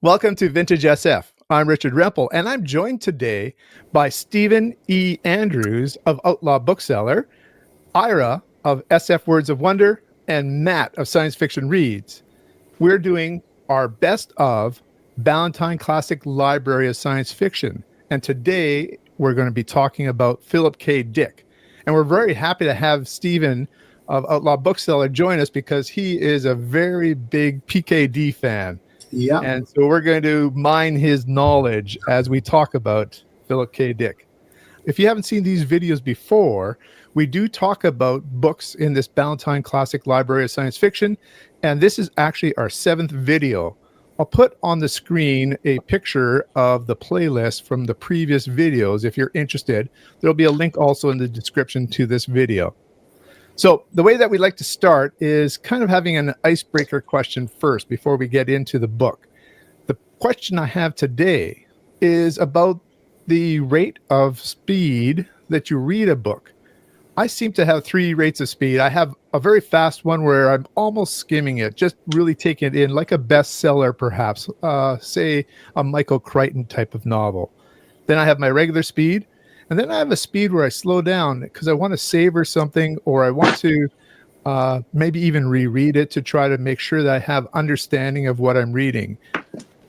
Welcome to Vintage SF. I'm Richard Rempel, and I'm joined today by Stephen E. Andrews of Outlaw Bookseller, Ira of SF Words of Wonder, and Matt of Science Fiction Reads. We're doing our best of Ballantine Classic Library of Science Fiction, and today we're going to be talking about Philip K. Dick. And we're very happy to have Stephen of Outlaw Bookseller join us because he is a very big PKD fan. Yeah. And so we're going to mine his knowledge as we talk about Philip K. Dick. If you haven't seen these videos before, we do talk about books in this Ballantine Classic Library of Science Fiction, and this is actually our 7th video. I'll put on the screen a picture of the playlist from the previous videos if you're interested. There'll be a link also in the description to this video. So the way that we like to start is kind of having an icebreaker question first before we get into the book. The question I have today is about the rate of speed that you read a book. I seem to have 3 rates of speed. I have a very fast one where I'm almost skimming it, just really taking it in like a bestseller, perhaps, say a Michael Crichton type of novel. Then I have my regular speed, and then I have a speed where I slow down because I want to savor something, or I want to maybe even reread it to try to make sure that I have understanding of what I'm reading.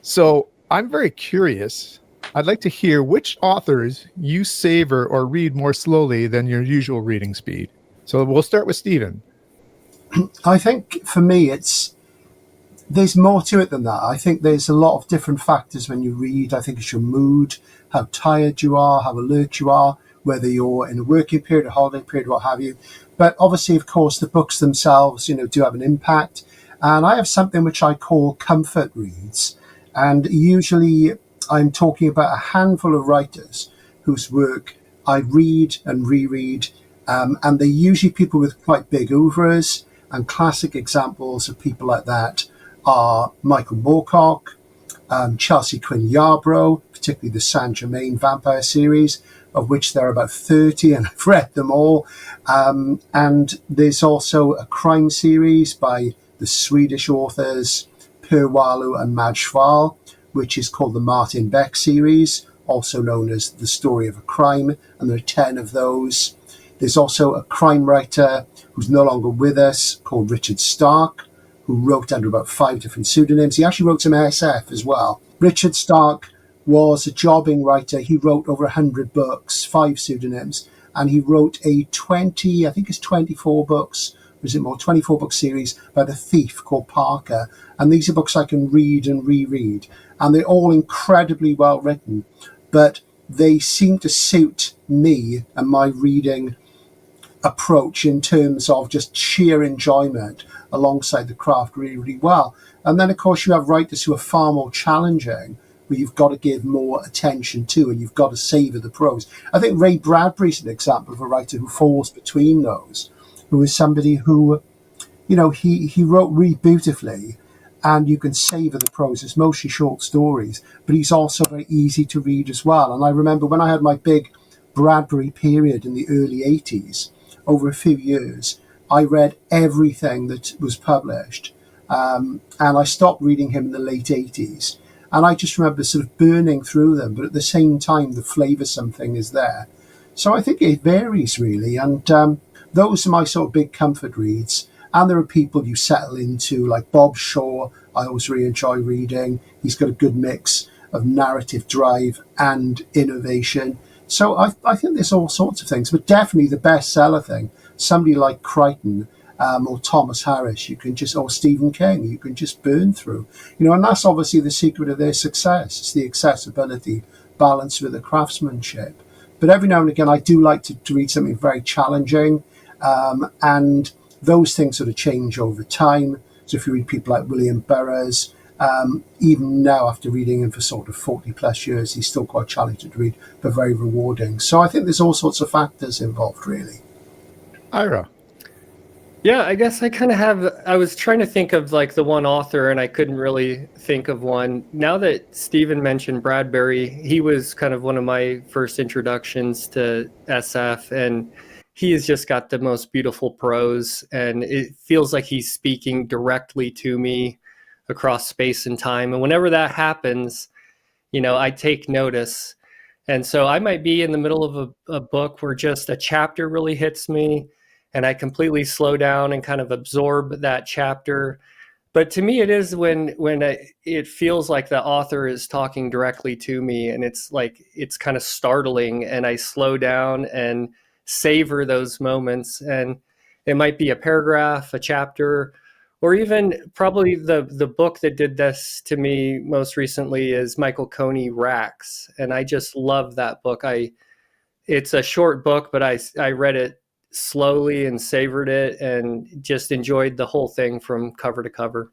So I'm very curious. I'd like to hear which authors you savor or read more slowly than your usual reading speed. So we'll start with Stephen. I think for me, there's more to it than that. I think there's a lot of different factors when you read. I think it's your mood, how tired you are, how alert you are, whether you're in a working period, a holiday period, what have you. But obviously, of course, the books themselves, do have an impact. And I have something which I call comfort reads. And usually I'm talking about a handful of writers whose work I read and reread. And they're usually people with quite big oeuvres. And classic examples of people like that are Michael Moorcock, Chelsea Quinn Yarbrough, particularly the Saint Germain Vampire series, of which there are about 30, and I've read them all. And there's also a crime series by the Swedish authors Per Wahlöö and Maj Schwal, which is called the Martin Beck series, also known as The Story of a Crime, and there are 10 of those. There's also a crime writer who's no longer with us called Richard Stark, who wrote under about 5 different pseudonyms. He actually wrote some SF as well. Richard Stark was a jobbing writer. He wrote over 100 books, 5 pseudonyms, and he wrote a 24 books, or is it more, 24 book series about a thief called Parker. And these are books I can read and reread. And they're all incredibly well written, but they seem to suit me and my reading approach in terms of just sheer enjoyment alongside the craft really, really well. And then, of course, you have writers who are far more challenging, where you've got to give more attention to and you've got to savor the prose. I think Ray Bradbury's an example of a writer who falls between those, who is somebody who, he wrote really beautifully, and you can savor the prose. It's mostly short stories, but he's also very easy to read as well. And I remember when I had my big Bradbury period in the early 80s, over a few years, I read everything that was published. And I stopped reading him in the late 80s. And I just remember sort of burning through them. But at the same time, the flavoursome thing is there. So I think it varies, really. And those are my sort of big comfort reads. And there are people you settle into, like Bob Shaw, I always really enjoy reading. He's got a good mix of narrative drive and innovation. So I think there's all sorts of things, but definitely the bestseller thing, somebody like Crichton or Thomas Harris, or Stephen King, you can just burn through. And that's obviously the secret of their success. It's the accessibility balanced with the craftsmanship. But every now and again, I do like to read something very challenging, and those things sort of change over time. So if you read people like William Burroughs, even now after reading him for sort of 40 plus years, he's still quite challenging to read, but very rewarding. So I think there's all sorts of factors involved, really. Ira. Yeah, I guess I was trying to think of like the one author and I couldn't really think of one. Now that Stephen mentioned Bradbury, he was kind of one of my first introductions to SF, and he has just got the most beautiful prose, and it feels like he's speaking directly to me. across space and time. And whenever that happens, I take notice. And so I might be in the middle of a book where just a chapter really hits me, and I completely slow down and kind of absorb that chapter. But to me, it is when it feels like the author is talking directly to me, and it's kind of startling, and I slow down and savor those moments. And it might be a paragraph, a chapter, or even probably the book that did this to me most recently is Michael Coney Rax, and I just love that book. It's a short book, but I read it slowly and savored it and just enjoyed the whole thing from cover to cover.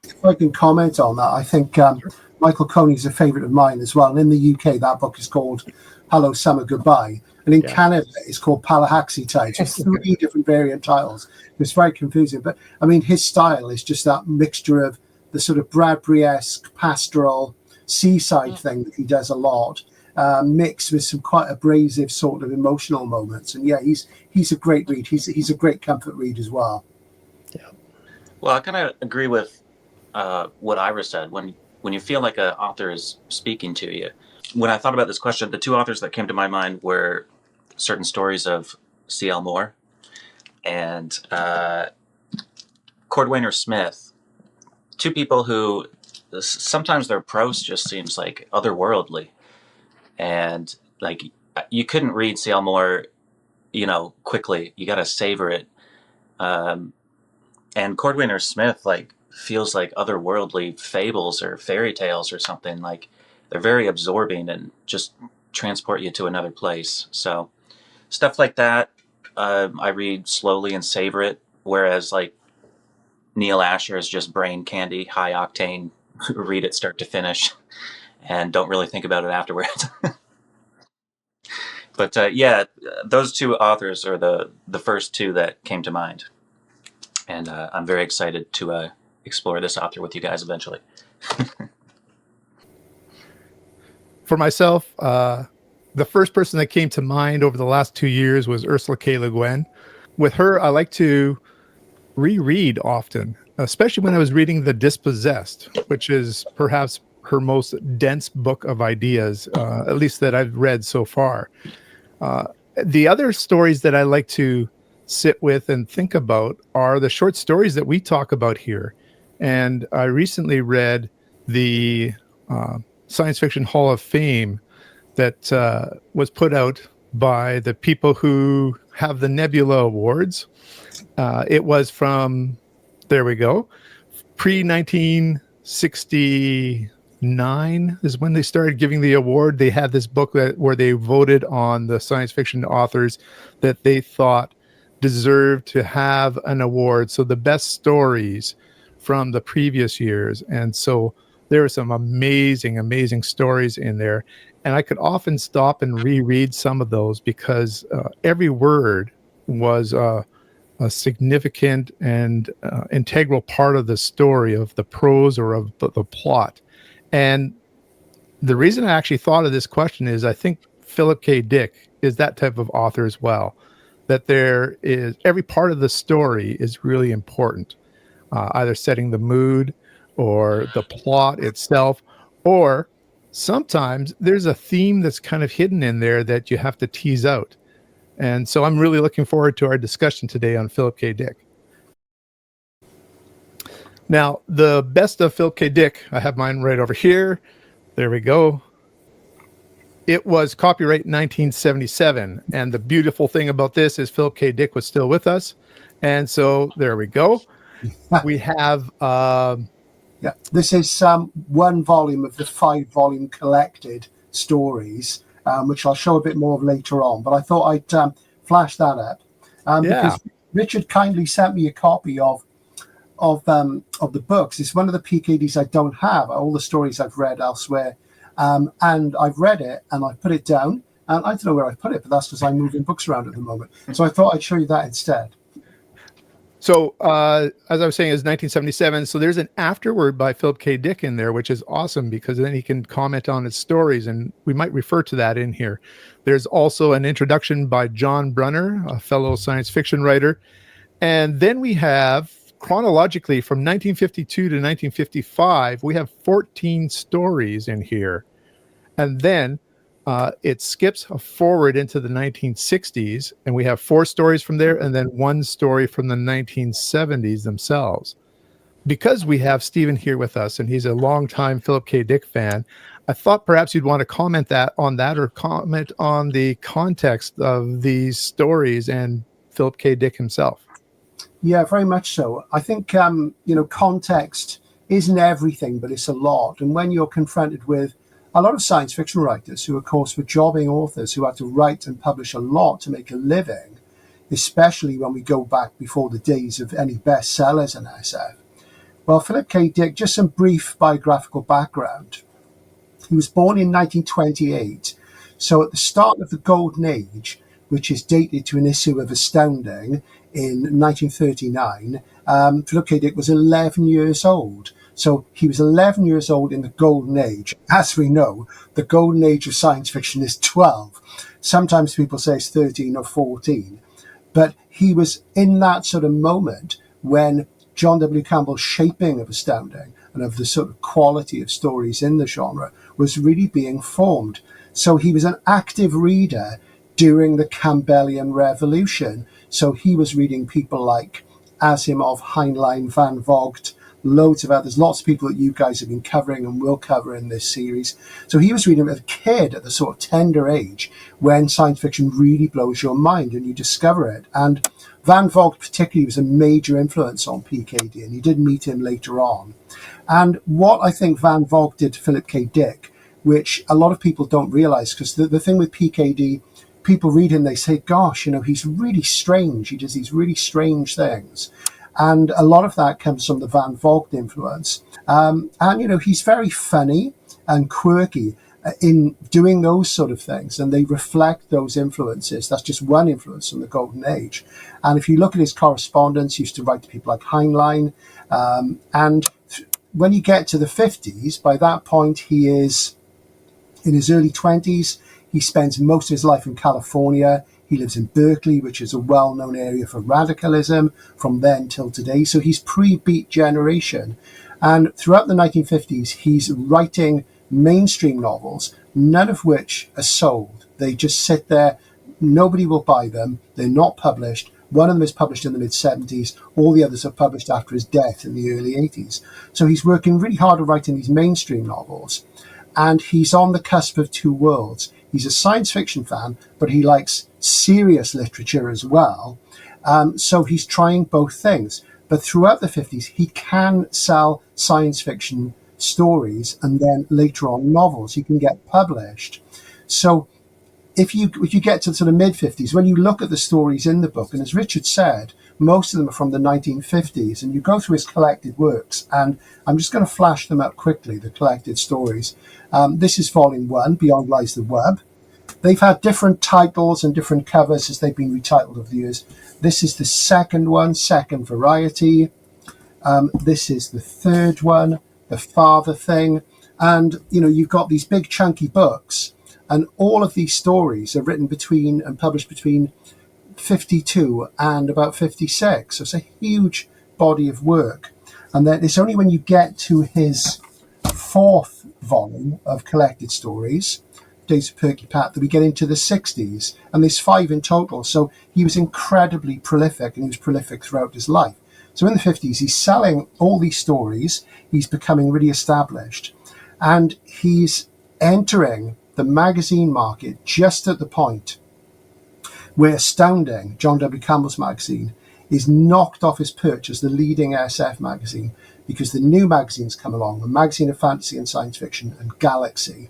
If I can comment on that, I think Michael Coney's a favourite of mine as well. And in the UK, that book is called Hello, Summer, Goodbye. And in Canada, it's called Palahaxi Tide. It's 3 different variant titles. It's very confusing. But, I mean, his style is just that mixture of the sort of Bradbury-esque pastoral seaside thing that he does a lot, mixed with some quite abrasive sort of emotional moments. And, yeah, he's a great read. He's a great comfort read as well. Yeah. Well, I kind of agree with what Ira said. When you feel like an author is speaking to you. When I thought about this question, the 2 authors that came to my mind were certain stories of C.L. Moore and Cordwainer Smith. 2 people who sometimes their prose just seems like otherworldly, and like you couldn't read C.L. Moore, quickly. You got to savor it. And Cordwainer Smith feels like otherworldly fables or fairy tales or something. Like they're very absorbing and just transport you to another place. So stuff like that, I read slowly and savor it. Whereas Neil Asher is just brain candy, high octane, read it start to finish and don't really think about it afterwards. But those 2 authors are the first 2 that came to mind. And I'm very excited to explore this author with you guys eventually. For myself, the first person that came to mind over the last 2 years was Ursula K. Le Guin. With her, I like to reread often, especially when I was reading The Dispossessed, which is perhaps her most dense book of ideas, at least that I've read so far. The other stories that I like to sit with and think about are the short stories that we talk about here. And I recently read the Science Fiction Hall of Fame that was put out by the people who have the Nebula Awards. It was from, there we go, pre-1969 is when they started giving the award. They had this book where they voted on the science fiction authors that they thought deserved to have an award. So the best stories from the previous years. And so there are some amazing stories in there. And I could often stop and reread some of those because every word was a significant and integral part of the story, of the prose or of the plot. And the reason I actually thought of this question is I think Philip K. Dick is that type of author as well, that there is every part of the story is really important, either setting the mood or the plot itself, or sometimes there's a theme that's kind of hidden in there that you have to tease out. And so I'm really looking forward to our discussion today on Philip K. Dick. Now, the best of Philip K. Dick, I have mine right over here. There we go. It was copyright 1977. And the beautiful thing about this is Philip K. Dick was still with us. And so there we go. We have... this is one volume of the 5-volume collected stories, which I'll show a bit more of later on. But I thought I'd flash that up because Richard kindly sent me a copy of the books. It's one of the PKDs I don't have. All the stories I've read elsewhere, and I've read it and I put it down. And I don't know where I put it, but that's because I'm moving books around at the moment. So I thought I'd show you that instead. So, as I was saying, it's 1977. So there's an afterword by Philip K. Dick in there, which is awesome because then he can comment on his stories, and we might refer to that in here. There's also an introduction by John Brunner, a fellow science fiction writer. And then we have chronologically from 1952 to 1955, we have 14 stories in here. And then it skips forward into the 1960s, and we have 4 stories from there, and then 1 story from the 1970s themselves. Because we have Stephen here with us, and he's a longtime Philip K. Dick fan, I thought perhaps you'd want to comment on that, or comment on the context of these stories and Philip K. Dick himself. Yeah, very much so. I think, context isn't everything, but it's a lot. And when you're confronted with a lot of science fiction writers who, of course, were jobbing authors who had to write and publish a lot to make a living, especially when we go back before the days of any bestsellers in SF. Well, Philip K. Dick, just some brief biographical background. He was born in 1928. So at the start of the Golden Age, which is dated to an issue of Astounding in 1939, Philip K. Dick was 11 years old. So he was 11 years old in the Golden Age. As we know, the Golden Age of science fiction is 12. Sometimes people say it's 13 or 14. But he was in that sort of moment when John W. Campbell's shaping of Astounding and of the sort of quality of stories in the genre was really being formed. So he was an active reader during the Campbellian Revolution. So he was reading people like Asimov, Heinlein, Van Vogt, loads of others, lots of people that you guys have been covering and will cover in this series. So he was reading as a kid at the sort of tender age when science fiction really blows your mind and you discover it. And Van Vogt particularly was a major influence on PKD, and you did meet him later on. And what I think Van Vogt did to Philip K. Dick, which a lot of people don't realize, because the thing with PKD, people read him, they say, gosh, he's really strange. He does these really strange things. And a lot of that comes from the Van Vogt influence. And he's very funny and quirky in doing those sort of things, and they reflect those influences. That's just one influence from the Golden Age. And if you look at his correspondence, he used to write to people like Heinlein. When you get to the 50s, by that point, he is in his early 20s. He spends most of his life in California. He lives in Berkeley, which is a well-known area for radicalism from then till today. So he's pre-Beat generation. And throughout the 1950s, he's writing mainstream novels, none of which are sold. They just sit there. Nobody will buy them. They're not published. One of them is published in the mid-70s. All the others are published after his death in the early 80s. So he's working really hard at writing these mainstream novels. And he's on the cusp of two worlds. He's a science fiction fan, but he likes serious literature as well. So he's trying both things. But throughout the 50s, he can sell science fiction stories and then later on novels. He can get published. So if you get to the sort of mid-50s, when you look at the stories in the book, and as Richard said, most of them are from the 1950s, and you go through his collected works, and I'm just going to flash them up quickly, the collected stories. This is volume 1, Beyond Lies the Web. They've had different titles and different covers as they've been retitled over the years. This is the second one, Second Variety. This is the third one, The Father Thing. And, you've got these big chunky books, and all of these stories are written between and published between 52 and about 56. So it's a huge body of work. And then it's only when you get to his fourth volume of collected stories, Days of Perky Pat, that we get into the 60s. And there's 5 in total. So he was incredibly prolific, and he was prolific throughout his life. So in the 50s, he's selling all these stories. He's becoming really established. And he's entering the magazine market just at the point where Astounding, John W. Campbell's magazine, is knocked off his perch as the leading SF magazine, because the new magazines come along, the Magazine of Fantasy and Science Fiction and Galaxy,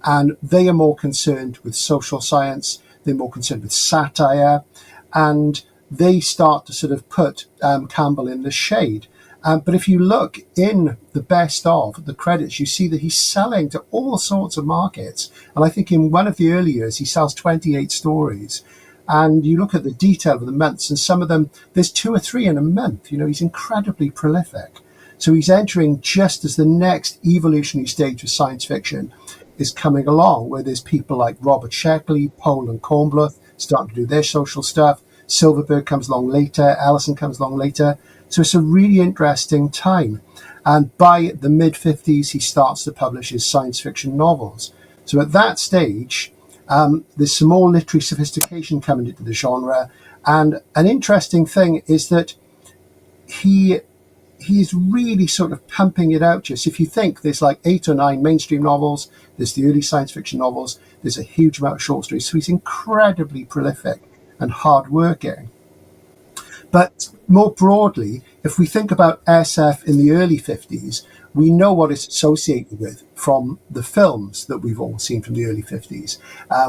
and they are more concerned with social science, they're more concerned with satire, and they start to sort of put Campbell in the shade. But if you look in the best of the credits, you see that he's selling to all sorts of markets. And I think in one of the early years, he sells 28 stories. And you look at the detail of the months, and some of them, there's 2 or 3 in a month. He's incredibly prolific. So he's entering just as the next evolutionary stage of science fiction is coming along, where there's people like Robert Sheckley, Pohl and Kornbluth starting to do their social stuff. Silverberg comes along later. Ellison comes along later. So it's a really interesting time. And by the mid-50s, he starts to publish his science fiction novels. So at that stage, there's some more literary sophistication coming into the genre. And an interesting thing is that he's really sort of pumping it out. Just if you think there's like 8 or 9 mainstream novels, there's the early science fiction novels, there's a huge amount of short stories. So he's incredibly prolific and hardworking. But more broadly, if we think about SF in the early 50s, we know what it's associated with from the films that we've all seen from the early 50s,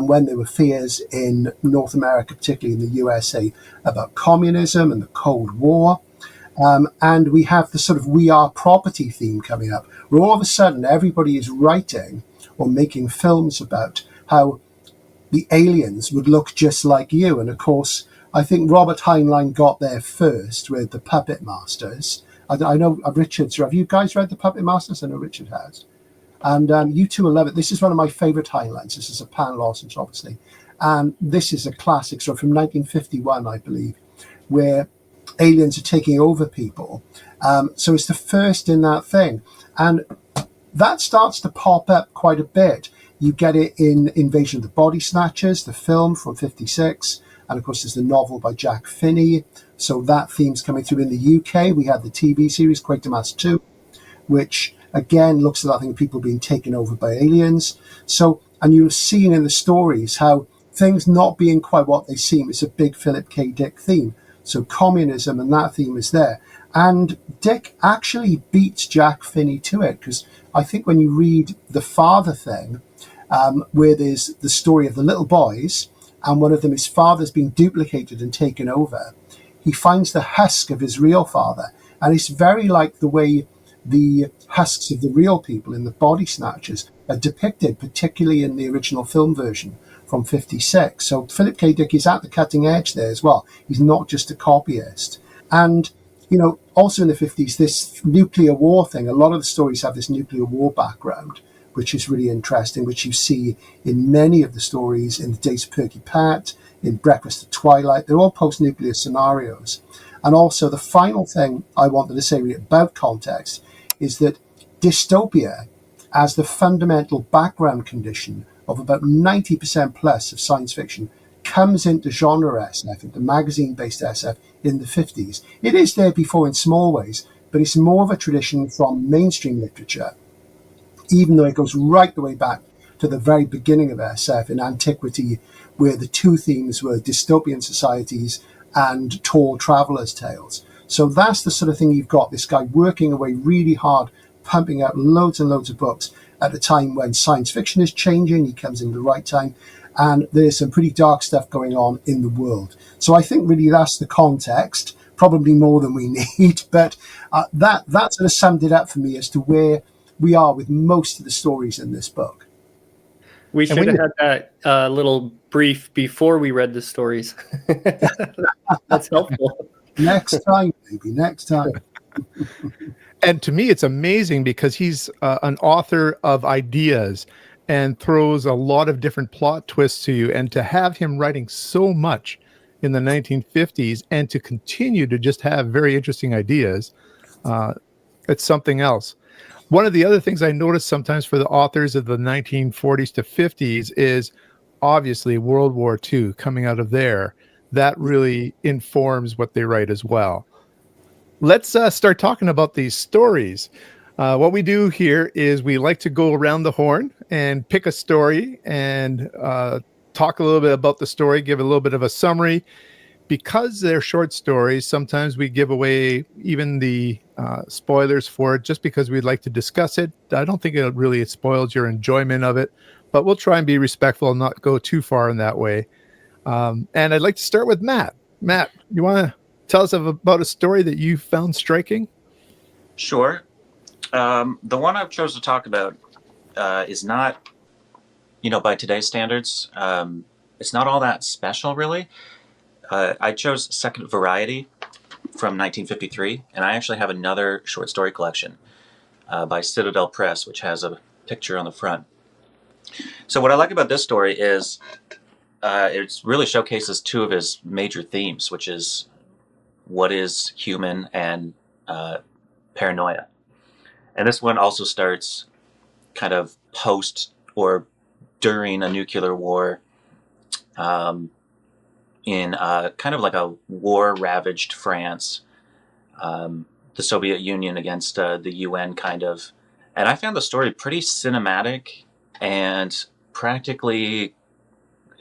when there were fears in North America, particularly in the USA, about communism and the Cold War. And we have the sort of We Are Property theme coming up, where all of a sudden everybody is writing or making films about how the aliens would look just like you. And of course, I think Robert Heinlein got there first with the Puppet Masters. I know Richard's. Have you guys read the Puppet Masters? I know Richard has. And you two will love it. This is one of my favorite Heinleins. This is a Pan Lawson's, obviously. And this is a classic, so from 1951, I believe, where aliens are taking over people. So it's the first in that thing. And that starts to pop up quite a bit. You get it in Invasion of the Body Snatchers, the film from 56. And of course, there's the novel by Jack Finney. So that theme's coming through in the UK. We had the TV series, Quatermass 2, which again looks at that thing of people being taken over by aliens. So, and you're seeing in the stories how things not being quite what they seem. It's a big Philip K. Dick theme. So communism and that theme is there. And Dick actually beats Jack Finney to it, because I think when you read the father thing, where there's the story of the little boys, and one of them, his father's been duplicated and taken over, he finds the husk of his real father. And it's very like the way the husks of the real people in the Body Snatchers are depicted, particularly in the original film version from 56. So Philip K. Dick is at the cutting edge there as well. He's not just a copyist. And, you know, also in the 50s, this nuclear war thing, a lot of the stories have this nuclear war background, which is really interesting, which you see in many of the stories in The Days of Perky Pat, in Breakfast at Twilight. They're all post-nuclear scenarios. And also the final thing I wanted to say about context is that dystopia, as the fundamental background condition of about 90% plus of science fiction, comes into genre SF, into magazine-based SF in the 50s. It is there before in small ways, but it's more of a tradition from mainstream literature, even though it goes right the way back to the very beginning of SF in antiquity, where the two themes were dystopian societies and tall travelers' tales. So that's the sort of thing you've got, this guy working away really hard, pumping out loads and loads of books at a time when science fiction is changing. He comes in the right time, and there's some pretty dark stuff going on in the world. So I think really that's the context, probably more than we need, but that sort of summed it up for me as to where we are with most of the stories in this book. We should have had that little brief before we read the stories. That's helpful. Next time, baby, next time. And to me, it's amazing because he's an author of ideas and throws a lot of different plot twists to you. And to have him writing so much in the 1950s and to continue to just have very interesting ideas, it's something else. One of the other things I notice sometimes for the authors of the 1940s to 50s is obviously World War II coming out of there. That really informs what they write as well. Let's start talking about these stories. What we do here is we like to go around the horn and pick a story and talk a little bit about the story, give a little bit of a summary. Because they're short stories, sometimes we give away even the spoilers for it just because we'd like to discuss it. I don't think it spoils your enjoyment of it, but we'll try and be respectful and not go too far in that way. And I'd like to start with Matt. Matt, you want to tell us about a story that you found striking? Sure. The one I've chosen to talk about is not, by today's standards, it's not all that special, really. I chose Second Variety from 1953, and I actually have another short story collection by Citadel Press, which has a picture on the front. So what I like about this story is it really showcases two of his major themes, which is what is human and paranoia. And this one also starts kind of post or during a nuclear war, in kind of like a war-ravaged France, the Soviet Union against the UN, kind of. And I found the story pretty cinematic, and practically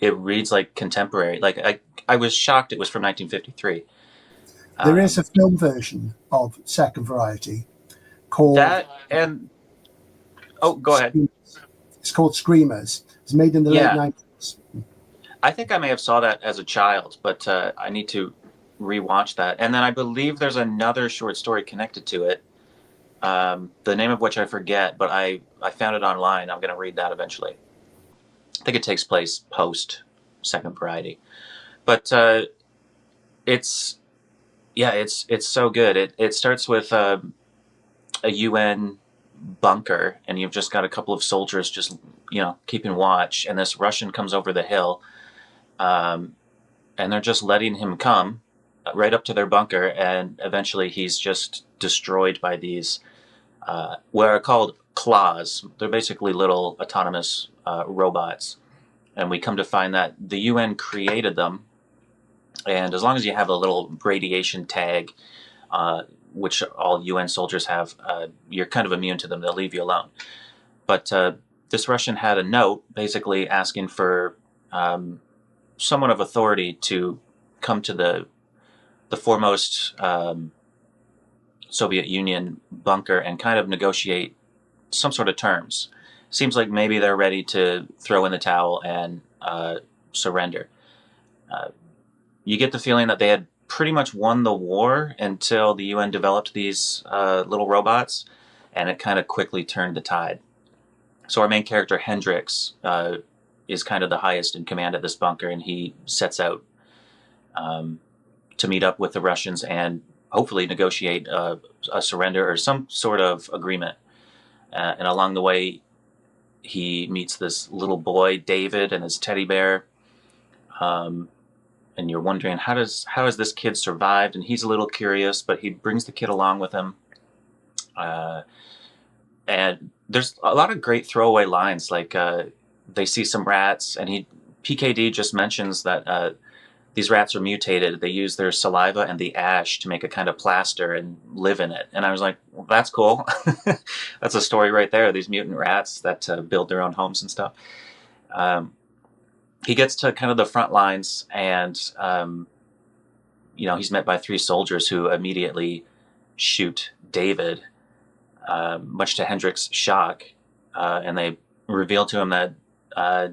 it reads like contemporary. Like I was shocked it was from 1953. There is a film version of Second Variety called That and oh, go ahead. It's called Screamers. It's made in the late Yeah. 90s. I think I may have saw that as a child, but I need to rewatch that. And then I believe there's another short story connected to it, the name of which I forget, but I found it online. I'm going to read that eventually. I think it takes place post Second Variety, but it's so good. It starts with a UN bunker, and you've just got a couple of soldiers just keeping watch, and this Russian comes over the hill, and they're just letting him come right up to their bunker, and eventually he's just destroyed by these what are called claws. They're basically little autonomous robots, and we come to find that the UN created them, and as long as you have a little radiation tag, which all UN soldiers have, you're kind of immune to them. They'll leave you alone. But this Russian had a note basically asking for someone of authority to come to the foremost Soviet Union bunker and kind of negotiate some sort of terms. Seems like maybe they're ready to throw in the towel and surrender. You get the feeling that they had pretty much won the war until the UN developed these little robots, and it kind of quickly turned the tide. So our main character, Hendrix, is kind of the highest in command at this bunker, and he sets out to meet up with the Russians and hopefully negotiate a surrender or some sort of agreement. And along the way, he meets this little boy, David, and his teddy bear. And you're wondering, how has this kid survived? And he's a little curious, but he brings the kid along with him. And there's a lot of great throwaway lines, like they see some rats, and PKD just mentions that these rats are mutated. They use their saliva and the ash to make a kind of plaster and live in it. And I was like, well, that's cool. That's a story right there. These mutant rats that build their own homes and stuff. He gets to kind of the front lines, and he's met by 3 soldiers who immediately shoot David, much to Hendrix's shock, and they reveal to him that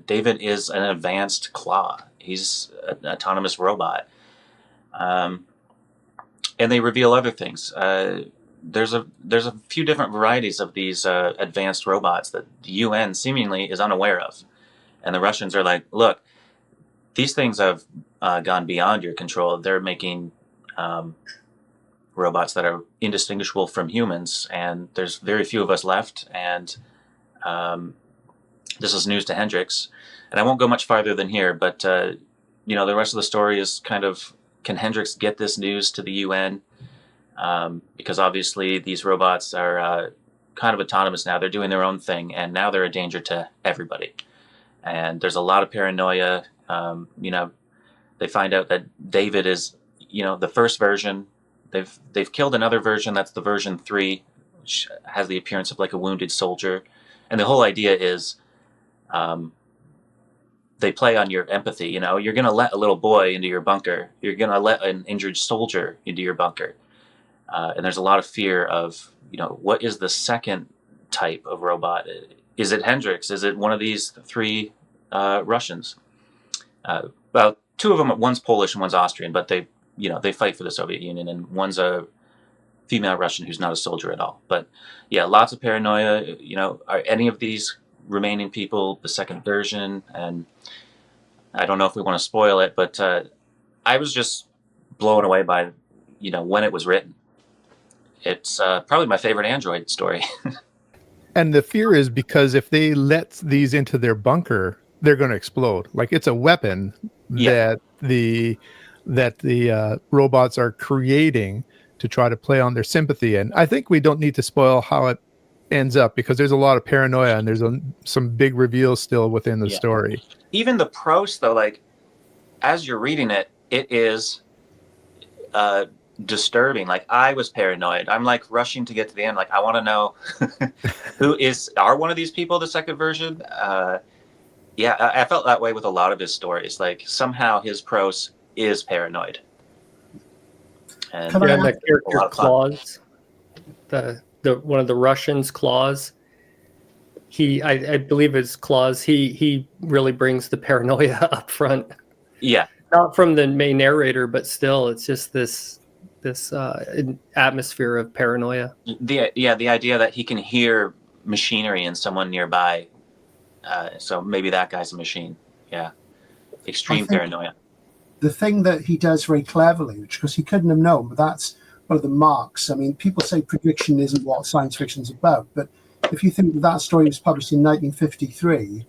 David is an advanced claw. He's an autonomous robot, and they reveal other things. There's a few different varieties of these advanced robots that the UN seemingly is unaware of. And the Russians are like, look, these things have gone beyond your control. They're making robots that are indistinguishable from humans, and there's very few of us left. And this is news to Hendrix. And I won't go much farther than here, but the rest of the story is kind of, can Hendrix get this news to the UN? Because obviously these robots are kind of autonomous now. They're doing their own thing, and now they're a danger to everybody. And there's a lot of paranoia. They find out that David is, the first version. They've killed another version. That's the version 3, which has the appearance of like a wounded soldier. And the whole idea is, they play on your empathy. You're going to let a little boy into your bunker. You're going to let an injured soldier into your bunker. And there's a lot of fear of, what is the second type of robot? Is it Hendrix? Is it one of these 3 Russians? Well, 2 of them, one's Polish and one's Austrian, but they fight for the Soviet Union, and one's a female Russian who's not a soldier at all. But yeah, lots of paranoia. Are any of these remaining people the second version? And I don't know if we want to spoil it, but I was just blown away by, when it was written. It's probably my favorite Android story. And the fear is because if they let these into their bunker, they're going to explode. Like, it's a weapon that the robots are creating to try to play on their sympathy. And I think we don't need to spoil how it ends up, because there's a lot of paranoia and there's some big reveals still within the story. Even the prose, though, like as you're reading it, it is disturbing. Like I was paranoid. I'm like rushing to get to the end. Like I want to know are one of these people the second version? Yeah, I felt that way with a lot of his stories. Like somehow his prose is paranoid. And the character Claus, the one of the Russians, Claus. I believe it's Claus. He really brings the paranoia up front. Yeah, not from the main narrator, but still, it's just this atmosphere of paranoia. The idea that he can hear machinery in someone nearby. So maybe that guy's a machine. Yeah, extreme paranoia. The thing that he does very cleverly, which because he couldn't have known, but that's one of the marks. I mean, people say prediction isn't what science fiction is about, but if you think that story was published in 1953,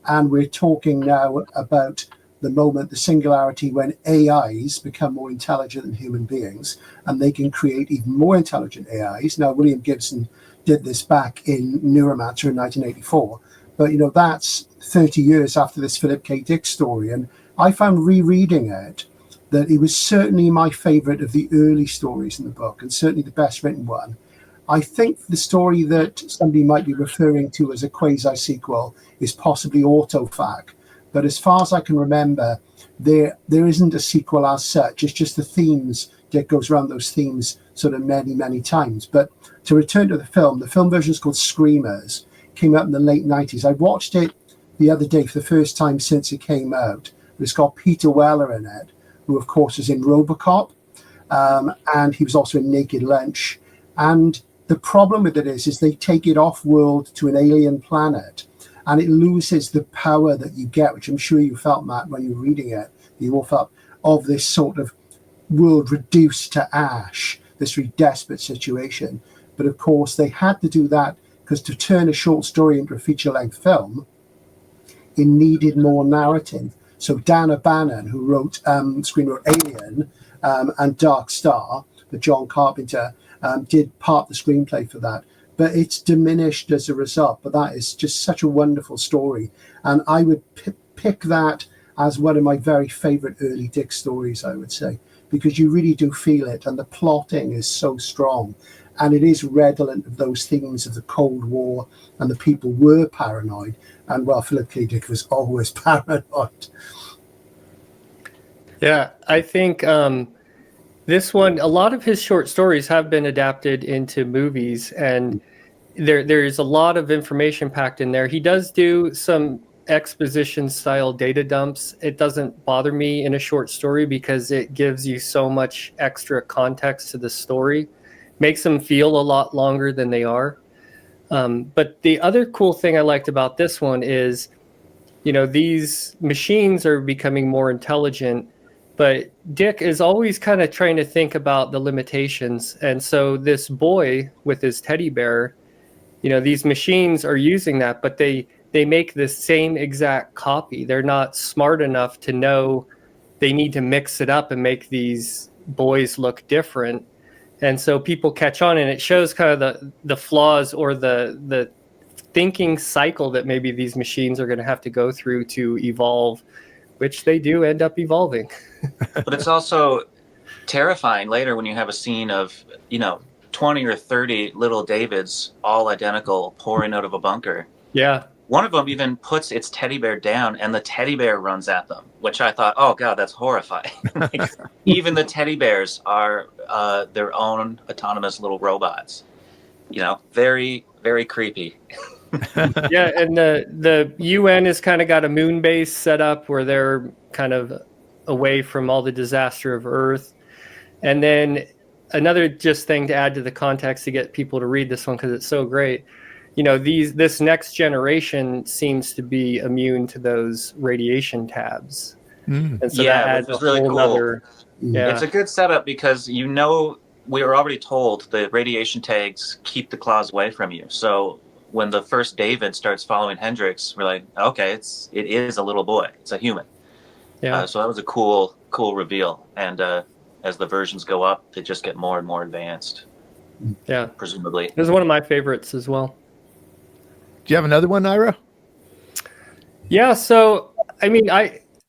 and we're talking now about the moment, the singularity when AIs become more intelligent than human beings, and they can create even more intelligent AIs. Now, William Gibson did this back in Neuromancer in 1984, but that's 30 years after this Philip K. Dick story, and I found rereading it that it was certainly my favorite of the early stories in the book, and certainly the best written one. I think the story that somebody might be referring to as a quasi-sequel is possibly Autofac, but as far as I can remember, there isn't a sequel as such. It's just the themes. Dick goes around those themes sort of many, many times. But to return to the film version is called Screamers, came out in the late 90s. I watched it the other day for the first time since it came out. It's got Peter Weller in it, who of course is in RoboCop, and he was also in Naked Lunch. And the problem with it is they take it off-world to an alien planet, and it loses the power that you get, which I'm sure you felt, Matt, when you were reading it. You all felt of this sort of world reduced to ash, this really desperate situation. But of course, they had to do that because to turn a short story into a feature-length film, it needed more narrative. So Dan O'Bannon, who screenwrote Alien and Dark Star, the John Carpenter, did part the screenplay for that. But it's diminished as a result. But that is just such a wonderful story. And I would pick that as one of my very favorite early Dick stories, I would say, because you really do feel it. And the plotting is so strong. And it is redolent of those themes of the Cold War, and the people were paranoid. And well, Philip K. Dick was always paranoid. Yeah, I think this one, a lot of his short stories have been adapted into movies, and there's a lot of information packed in there. He does do some exposition style data dumps. It doesn't bother me in a short story because it gives you so much extra context to the story, makes them feel a lot longer than they are. But the other cool thing I liked about this one is, these machines are becoming more intelligent, but Dick is always kind of trying to think about the limitations. And so this boy with his teddy bear, these machines are using that, but they make the same exact copy. They're not smart enough to know they need to mix it up and make these boys look different. And so people catch on, and it shows kind of the flaws or the thinking cycle that maybe these machines are going to have to go through to evolve, which they do end up evolving. But it's also terrifying later when you have a scene of, 20 or 30 little Davids, all identical, pouring out of a bunker. Yeah. One of them even puts its teddy bear down, and the teddy bear runs at them, which I thought, oh, God, that's horrifying. Like, even the teddy bears are their own autonomous little robots. Very, very creepy. Yeah, and the UN has kind of got a moon base set up where they're kind of away from all the disaster of Earth. And then another just thing to add to the context to get people to read this one because it's so great. This next generation seems to be immune to those radiation tabs. And so that adds a really whole cool. other, It's a good setup because we were already told the radiation tags keep the claws away from you. So when the first David starts following Hendrix, we're like, okay, it is a little boy. It's a human. Yeah. So that was a cool reveal. And as the versions go up, they just get more and more advanced. Yeah, Presumably. it was one of my favorites as well. Do you have another one, Ira? Yeah, so I mean,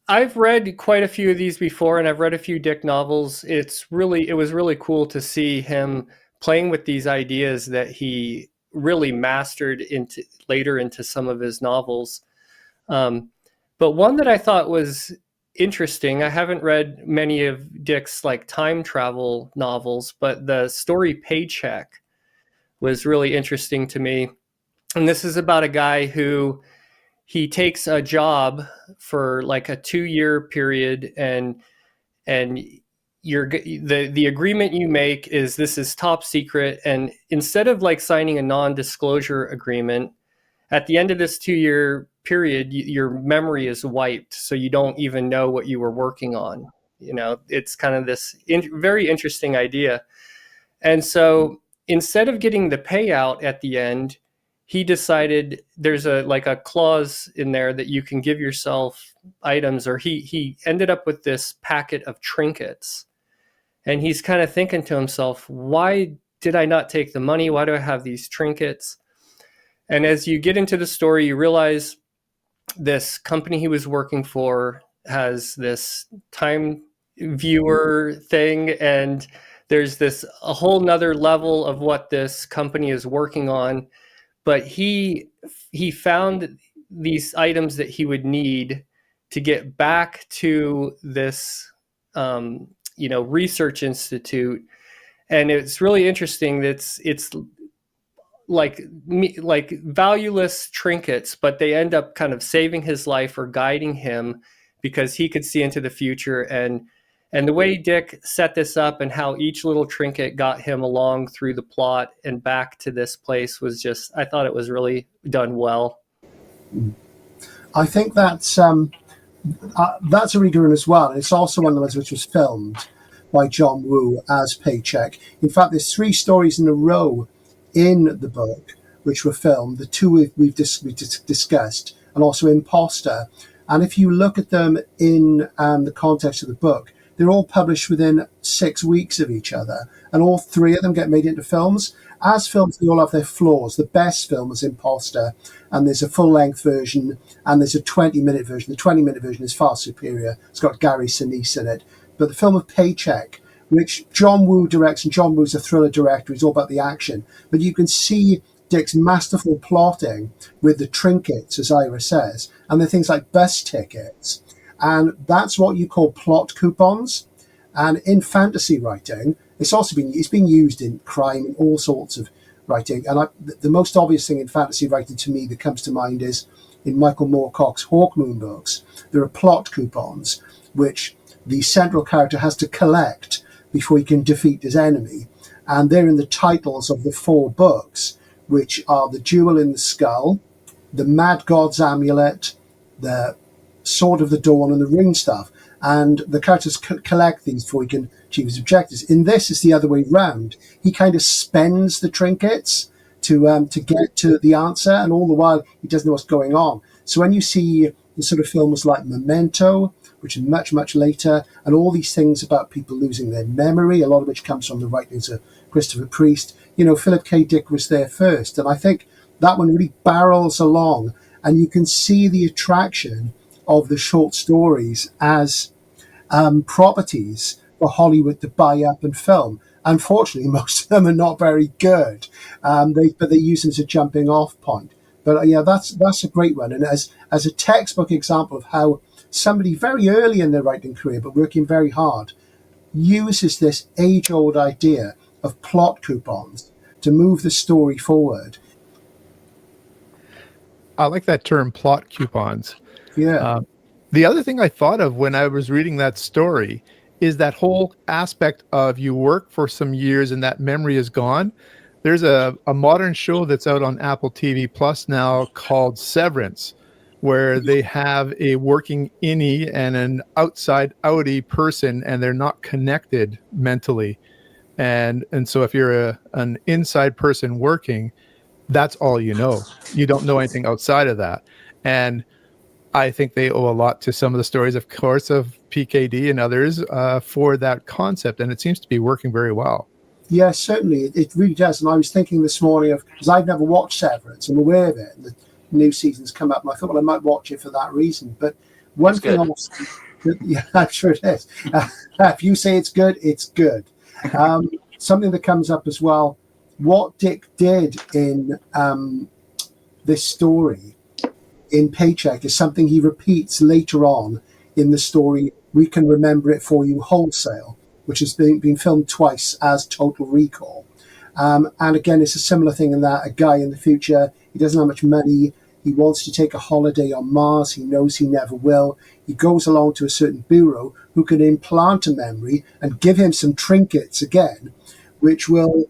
I've read quite a few of these before, and I've read a few Dick novels. It was really cool to see him playing with these ideas that he really mastered into some of his novels. But one that I thought was interesting, I haven't read many of Dick's like time travel novels, but the story Paycheck was really interesting to me. And this is about a guy who he takes a job for like a 2-year period, and the agreement you make is this is top secret, and instead of like signing a non-disclosure agreement, at the end of this 2-year period, your memory is wiped, so you don't even know what you were working on. It's kind of this very interesting idea. And so instead of getting the payout at the end, he decided there's a clause in there that you can give yourself items, or he ended up with this packet of trinkets. And he's kind of thinking to himself, why did I not take the money? Why do I have these trinkets? And as you get into the story, you realize this company he was working for has this time viewer thing, and there's a whole nother level of what this company is working on. But he found these items that he would need to get back to this research institute. And it's really interesting that it's like valueless trinkets, but they end up kind of saving his life or guiding him because he could see into the future. And the way Dick set this up and how each little trinket got him along through the plot and back to this place was just, I thought it was really done well. I think that's a really good one as well. It's also one of the ones which was filmed by John Woo as Paycheck. In fact, there's 3 stories in a row in the book which were filmed. The 2 we've discussed, and also Imposter. And if you look at them in the context of the book, they're all published within 6 weeks of each other, and all 3 of them get made into films. As films, they all have their flaws. The best film is Imposter, and there's a full-length version, and there's a 20-minute version. The 20-minute version is far superior. It's got Gary Sinise in it. But the film of Paycheck, which John Woo directs, and John Woo's a thriller director, he's all about the action. But you can see Dick's masterful plotting with the trinkets, as Ira says, and the things like bus tickets. And that's what you call plot coupons. And in fantasy writing, it's been used in crime and all sorts of writing. And the most obvious thing in fantasy writing to me that comes to mind is in Michael Moorcock's Hawkmoon books. There are plot coupons which the central character has to collect before he can defeat his enemy. And they're in the titles of the 4 books, which are The Jewel in the Skull, The Mad God's Amulet, The Sword of the Dawn, and the Ring Stuff. And the characters collect these before he can achieve his objectives. In this, it's the other way round. He kind of spends the trinkets to get to the answer, and all the while he doesn't know what's going on. So when you see the sort of films like Memento, which is much, much later, and all these things about people losing their memory, a lot of which comes from the writings of Christopher Priest, Philip K. Dick was there first. And I think that one really barrels along, and you can see the attraction of the short stories as properties for Hollywood to buy up and film. Unfortunately, most of them are not very good, but they use them as a jumping off point. But yeah, that's a great one. And as a textbook example of how somebody very early in their writing career, but working very hard, uses this age-old idea of plot coupons to move the story forward. I like that term, plot coupons. Yeah. The other thing I thought of when I was reading that story is that whole aspect of you work for some years and that memory is gone. There's a modern show that's out on Apple TV Plus now called Severance, where they have a working innie and an outside outie person, and they're not connected mentally. And so if you're an inside person working, that's all you know. You don't know anything outside of that. And I think they owe a lot to some of the stories, of course, of PKD and others for that concept, and it seems to be working very well. Yeah, certainly. It really does. And I was thinking this morning of, because I've never watched Severance, I'm aware of it, and the new season's come up, and I thought, well, I might watch it for that reason. But one It's thing good. also, yeah, I'm sure it is. If you say it's good, it's good. Something that comes up as well, what Dick did in this story in Paycheck is something he repeats later on in the story, We Can Remember It For You Wholesale, which has been filmed twice as Total Recall. And again, it's a similar thing in that a guy in the future, he doesn't have much money, he wants to take a holiday on Mars, he knows he never will. He goes along to a certain bureau who can implant a memory and give him some trinkets again, which will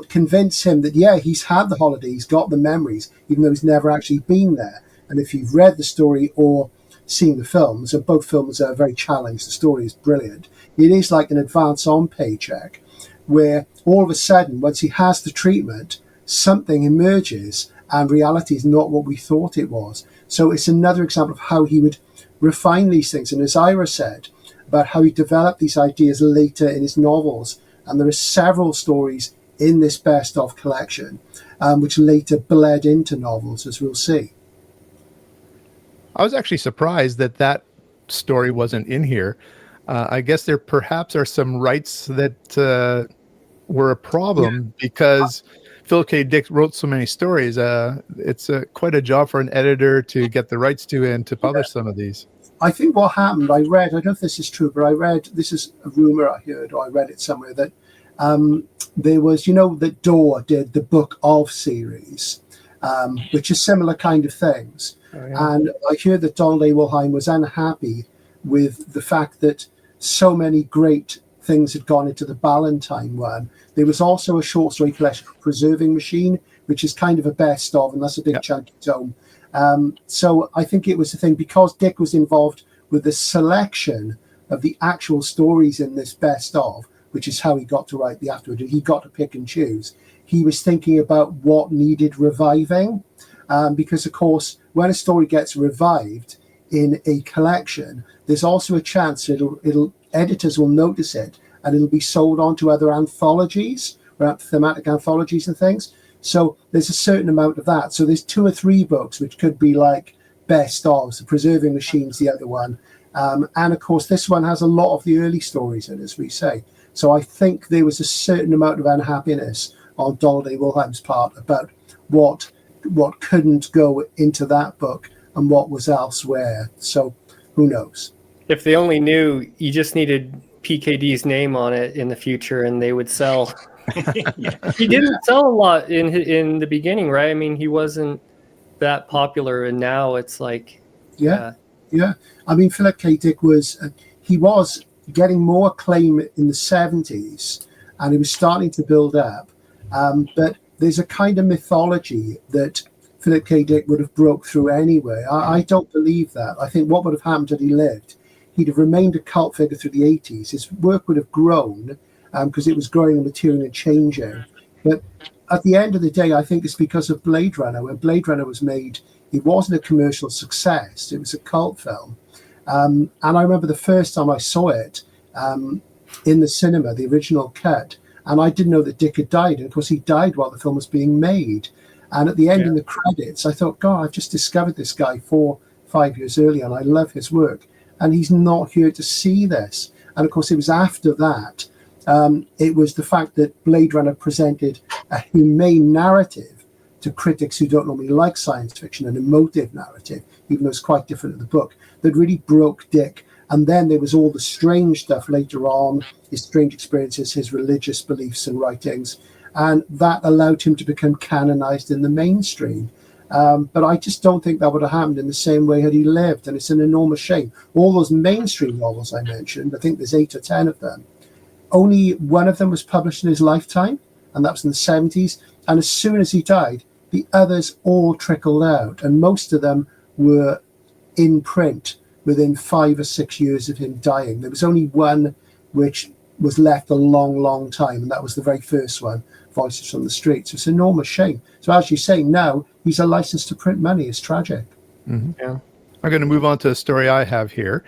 convince him that, yeah, he's had the holiday, he's got the memories, even though he's never actually been there. And if you've read the story or seen the films, and both films are very challenged, the story is brilliant, it is like an advance on Paycheck, where all of a sudden, once he has the treatment, something emerges and reality is not what we thought it was. So it's another example of how he would refine these things. And as Ira said, about how he developed these ideas later in his novels. And there are several stories in this best of collection, which later bled into novels, as we'll see. I was actually surprised that story wasn't in here. I guess there perhaps are some rights that were a problem because Philip K. Dick wrote so many stories. It's quite a job for an editor to get the rights to and to publish some of these. I think what happened, I don't know if this is true, but I read, this is a rumor I heard, or I read it somewhere, that there was, that Dorr did the Book of series, which is similar kind of things. Oh, yeah. And I heard that Donald A. Wilhelm was unhappy with the fact that so many great things had gone into the Ballantine one. There was also a short story collection, Preserving Machine, which is kind of a best of, and that's a big chunky tome. So I think it was the thing, because Dick was involved with the selection of the actual stories in this best of, which is how he got to write the afterword. He got to pick and choose. He was thinking about what needed reviving, because, of course, when a story gets revived in a collection, there's also a chance editors will notice it, and it'll be sold on to other anthologies, thematic anthologies and things. So there's a certain amount of that. So there's 2 or 3 books which could be like best ofs. The Preserving Machine's the other one. And of course, this one has a lot of the early stories in it, as we say. So I think there was a certain amount of unhappiness on Donald A. Wilhelm's part about what couldn't go into that book and what was elsewhere. So who knows? If they only knew, you just needed PKD's name on it in the future and they would sell. He didn't sell a lot in the beginning, right? I mean, he wasn't that popular, and now it's like yeah. I mean, Philip K. Dick was getting more acclaim in the 70s, and he was starting to build up. But there's a kind of mythology that Philip K. Dick would have broke through anyway. I don't believe that. I think what would have happened had he lived, he'd have remained a cult figure through the 80s. His work would have grown, because it was growing and maturing and changing. But at the end of the day, I think it's because of Blade Runner. When Blade Runner was made, it wasn't a commercial success. It was a cult film. And I remember the first time I saw it in the cinema, the original cut, and I didn't know that Dick had died. And of course, he died while the film was being made. And at the end, in the credits, I thought, God, I've just discovered this guy 4-5 years earlier, and I love his work. And he's not here to see this. And of course, it was after that. It was the fact that Blade Runner presented a humane narrative to critics who don't normally like science fiction, an emotive narrative, even though it's quite different in the book, that really broke Dick. And then there was all the strange stuff later on, his strange experiences, his religious beliefs and writings, and that allowed him to become canonized in the mainstream. But I just don't think that would have happened in the same way had he lived, and it's an enormous shame. All those mainstream novels I mentioned, I think there's 8 or 10 of them, only one of them was published in his lifetime, and that was in the 70s. And as soon as he died, the others all trickled out, and most of them were in print within 5 or 6 years of him dying. There was only one which was left a long, long time, and that was the very first one, Voices from the Streets. It's an enormous shame. So as you say, now he's a license to print money. It's tragic. Mm-hmm. Yeah. I'm going to move on to a story I have here.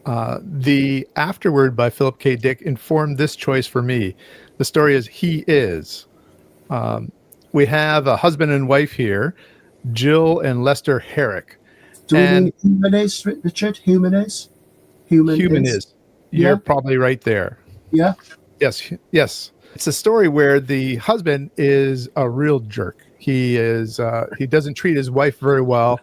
The Afterword by Philip K. Dick informed this choice for me. The story is He Is. We have a husband and wife here, Jill and Lester Herrick. Do we And mean human is, Richard? Human is? Human is. You're Yeah. probably right there. Yeah. Yes, yes. It's a story where the husband is a real jerk. He doesn't treat his wife very well,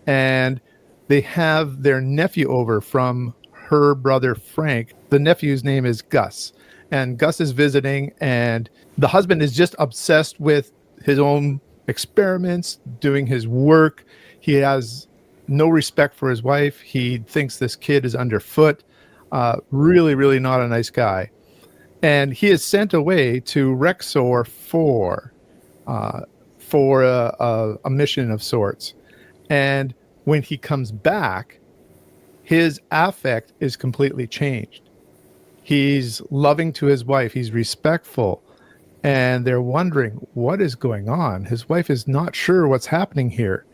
and they have their nephew over from her brother Frank. The nephew's name is Gus, and Gus is visiting, and the husband is just obsessed with his own experiments, doing his work. He has no respect for his wife. He thinks this kid is underfoot. Really, really not a nice guy. And he is sent away to Rexor for a mission of sorts. And when he comes back, his affect is completely changed. He's loving to his wife. He's respectful. And they're wondering what is going on. His wife is not sure what's happening here.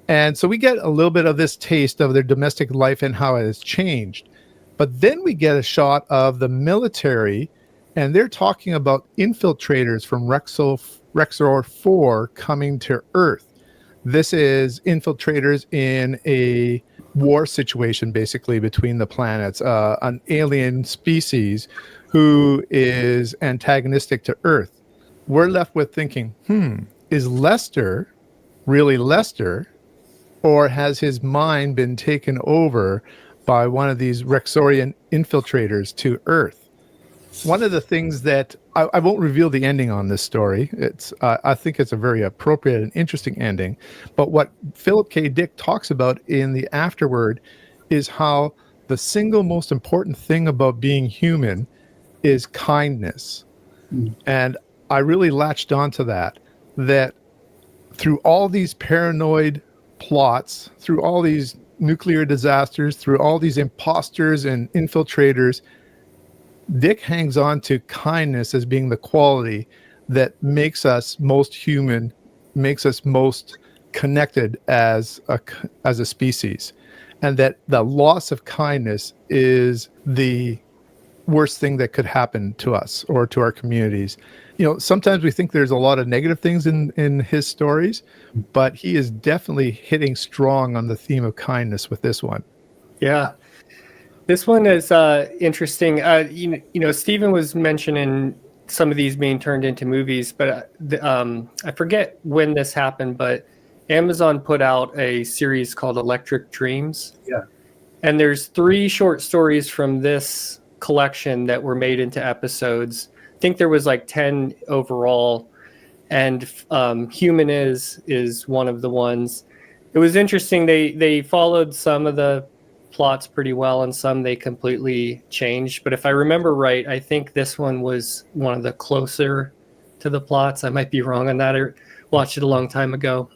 And so we get a little bit of this taste of their domestic life and how it has changed. But then we get a shot of the military, and they're talking about infiltrators from Rexor 4 coming to Earth. This is infiltrators in a war situation, basically, between the planets, an alien species who is antagonistic to Earth. We're left with thinking, is Lester really Lester, or has his mind been taken over by one of these Rexorian infiltrators to Earth? One of the things that I won't reveal the ending on this story. I think it's a very appropriate and interesting ending. But what Philip K. Dick talks about in the Afterword is how the single most important thing about being human is kindness. And I really latched onto that through all these paranoid plots, through all these nuclear disasters, through all these imposters and infiltrators, Dick hangs on to kindness as being the quality that makes us most human, makes us most connected as a species, and that the loss of kindness is the worst thing that could happen to us or to our communities. You know, sometimes we think there's a lot of negative things in his stories, but he is definitely hitting strong on the theme of kindness with this one. Yeah. This one is interesting. You know, Stephen was mentioning some of these being turned into movies, but I forget when this happened, but Amazon put out a series called Electric Dreams. Yeah. And there's 3 short stories from this collection that were made into episodes. I think there was like 10 overall, and Human is one of the ones. It was interesting. They followed some of the plots pretty well, and some they completely changed. But if I remember right, I think this one was one of the closer to the plots. I might be wrong on that. I watched it a long time ago.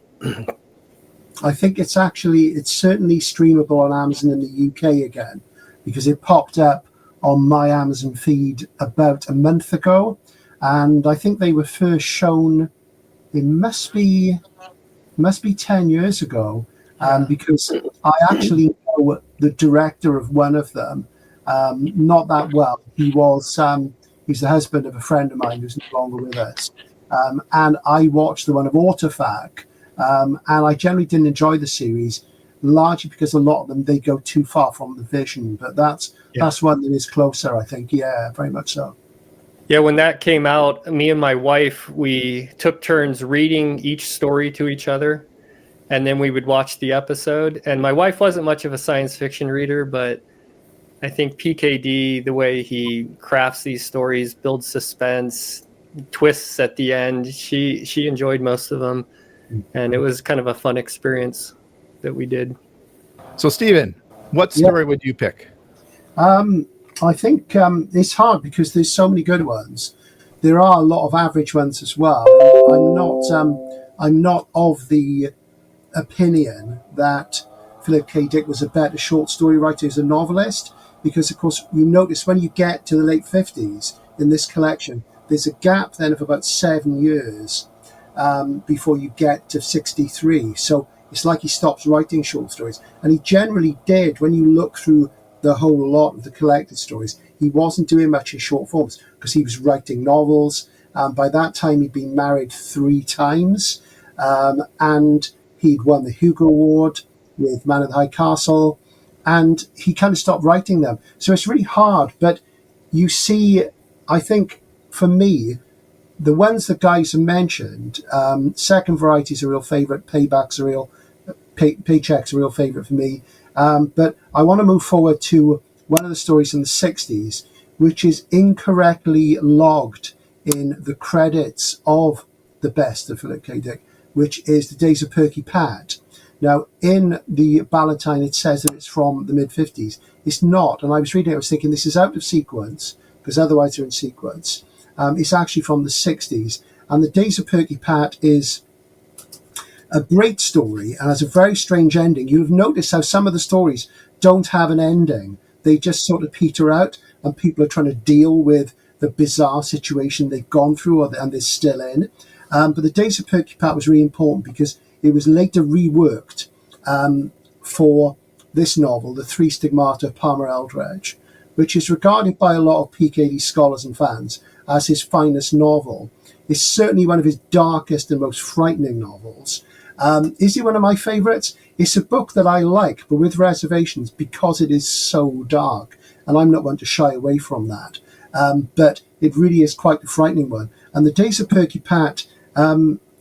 I think it's certainly streamable on Amazon in the UK again, because it popped up on my Amazon feed about a month ago, and I think they were first shown, it must be 10 years ago, because I actually know the director of one of them, not that well. He's the husband of a friend of mine who's no longer with us, and I watched the one of Autofac, and I generally didn't enjoy the series, largely because a lot of them, they go too far from the vision. But that's one that is closer, I think. Yeah, very much so. Yeah, when that came out, me and my wife, we took turns reading each story to each other, and then we would watch the episode. And my wife wasn't much of a science fiction reader, but I think PKD, the way he crafts these stories, builds suspense, twists at the end, she enjoyed most of them. And it was kind of a fun experience that we did. So, Stephen, what story would you pick? I think it's hard because there's so many good ones. There are a lot of average ones as well. I'm not of the opinion that Philip K. Dick was a better short story writer as a novelist, because, of course, you notice when you get to the late 50s in this collection, there's a gap then of about 7 years before you get to 63. So it's like he stops writing short stories. And he generally did. When you look through the whole lot of the collected stories, he wasn't doing much in short forms because he was writing novels. By that time, he'd been married 3 times, and he'd won the Hugo Award with Man in the High Castle, and he kind of stopped writing them. So it's really hard. But you see, I think for me, the ones that guys have mentioned, Second Variety is a real favourite, Paycheck's a real favourite for me. But I want to move forward to one of the stories in the 60s, which is incorrectly logged in the credits of the best of Philip K. Dick, which is The Days of Perky Pat. Now, in the Ballantine, it says that it's from the mid-50s. It's not, and I was reading it, I was thinking this is out of sequence, because otherwise they're in sequence. It's actually from the 60s, and The Days of Perky Pat is a great story and has a very strange ending. You'll have noticed how some of the stories don't have an ending. They just sort of peter out, and people are trying to deal with the bizarre situation they've gone through and they're still in. But The Days of Perky Pat was really important because it was later reworked for this novel, The Three Stigmata of Palmer Eldritch, which is regarded by a lot of PKD scholars and fans as his finest novel. It's certainly one of his darkest and most frightening novels. Is it one of my favourites? It's a book that I like, but with reservations because it is so dark, and I'm not one to shy away from that. But it really is quite a frightening one. And The Days of Perky Pat,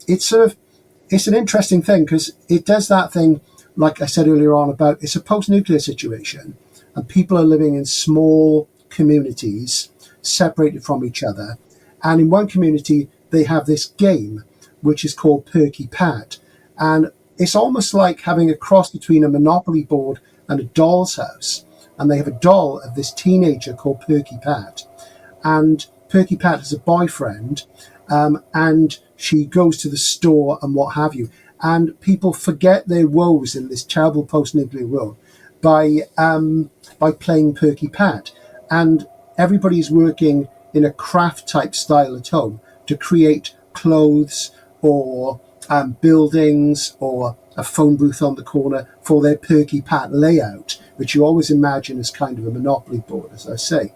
it's an interesting thing because it does that thing, like I said earlier on, about it's a post-nuclear situation, and people are living in small communities separated from each other. And in one community, they have this game, which is called Perky Pat. And it's almost like having a cross between a Monopoly board and a doll's house. And they have a doll of this teenager called Perky Pat. And Perky Pat has a boyfriend, and she goes to the store and what have you. And people forget their woes in this terrible post-nuclear world by playing Perky Pat. And everybody's working in a craft-type style at home to create clothes or buildings or a phone booth on the corner for their Perky Pat layout, which you always imagine as kind of a Monopoly board, as I say.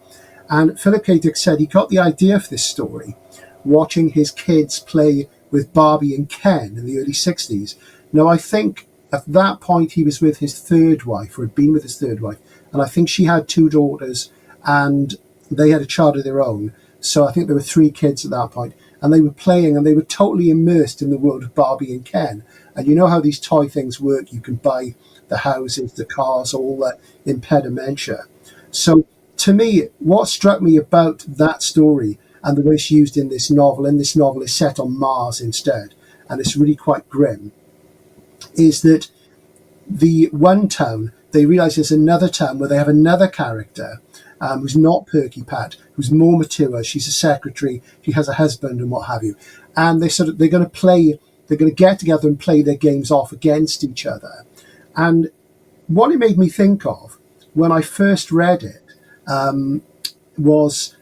And Philip K. Dick said he got the idea for this story watching his kids play with Barbie and Ken in the early 60s. Now, I think at that point he was with his third wife, or had been with his third wife, and I think she had 2 daughters, and they had a child of their own. So I think there were 3 kids at that point, and they were playing, and they were totally immersed in the world of Barbie and Ken. And you know how these toy things work. You can buy the houses, the cars, all that impedimentia. So to me, what struck me about that story and the way it's used in this novel, and this novel is set on Mars instead, and it's really quite grim, is that the one town, they realise there's another town where they have another character who's not Perky Pat, who's more mature. She's a secretary, she has a husband and what have you. And they're going to get together and play their games off against each other. And what it made me think of when I first read it was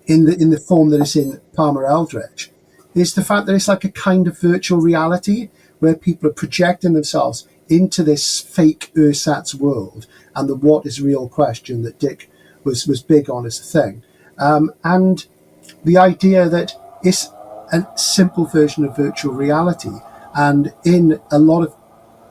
in the form that it's in Palmer Eldritch, is the fact that it's like a kind of virtual reality where people are projecting themselves into this fake ersatz world, and the what is real question that Dick was big on as a thing. And the idea that it's a simple version of virtual reality. And in a lot of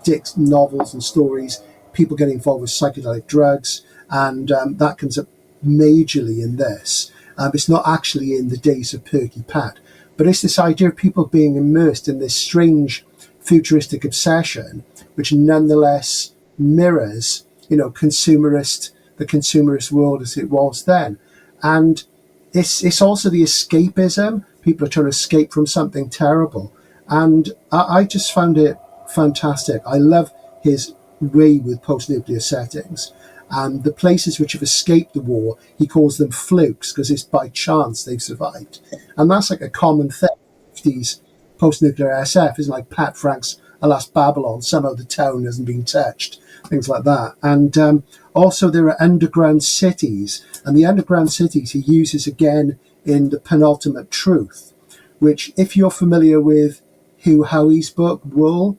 Dick's novels and stories, people get involved with psychedelic drugs, and that comes up majorly in this. It's not actually in The Days of Perky Pat, but it's this idea of people being immersed in this strange futuristic obsession, which nonetheless mirrors, the consumerist world as it was then. And it's also the escapism. People are trying to escape from something terrible. And I just found it fantastic. I love his way with post-nuclear settings. And the places which have escaped the war, he calls them flukes because it's by chance they've survived. And that's like a common thing. 50s post-nuclear SF isn't like Pat Frank's Alas Babylon. Somehow the town hasn't been touched. Things like that. And also there are underground cities. And the underground cities he uses again in The Penultimate Truth, which if you're familiar with Hugh Howey's book, Wool,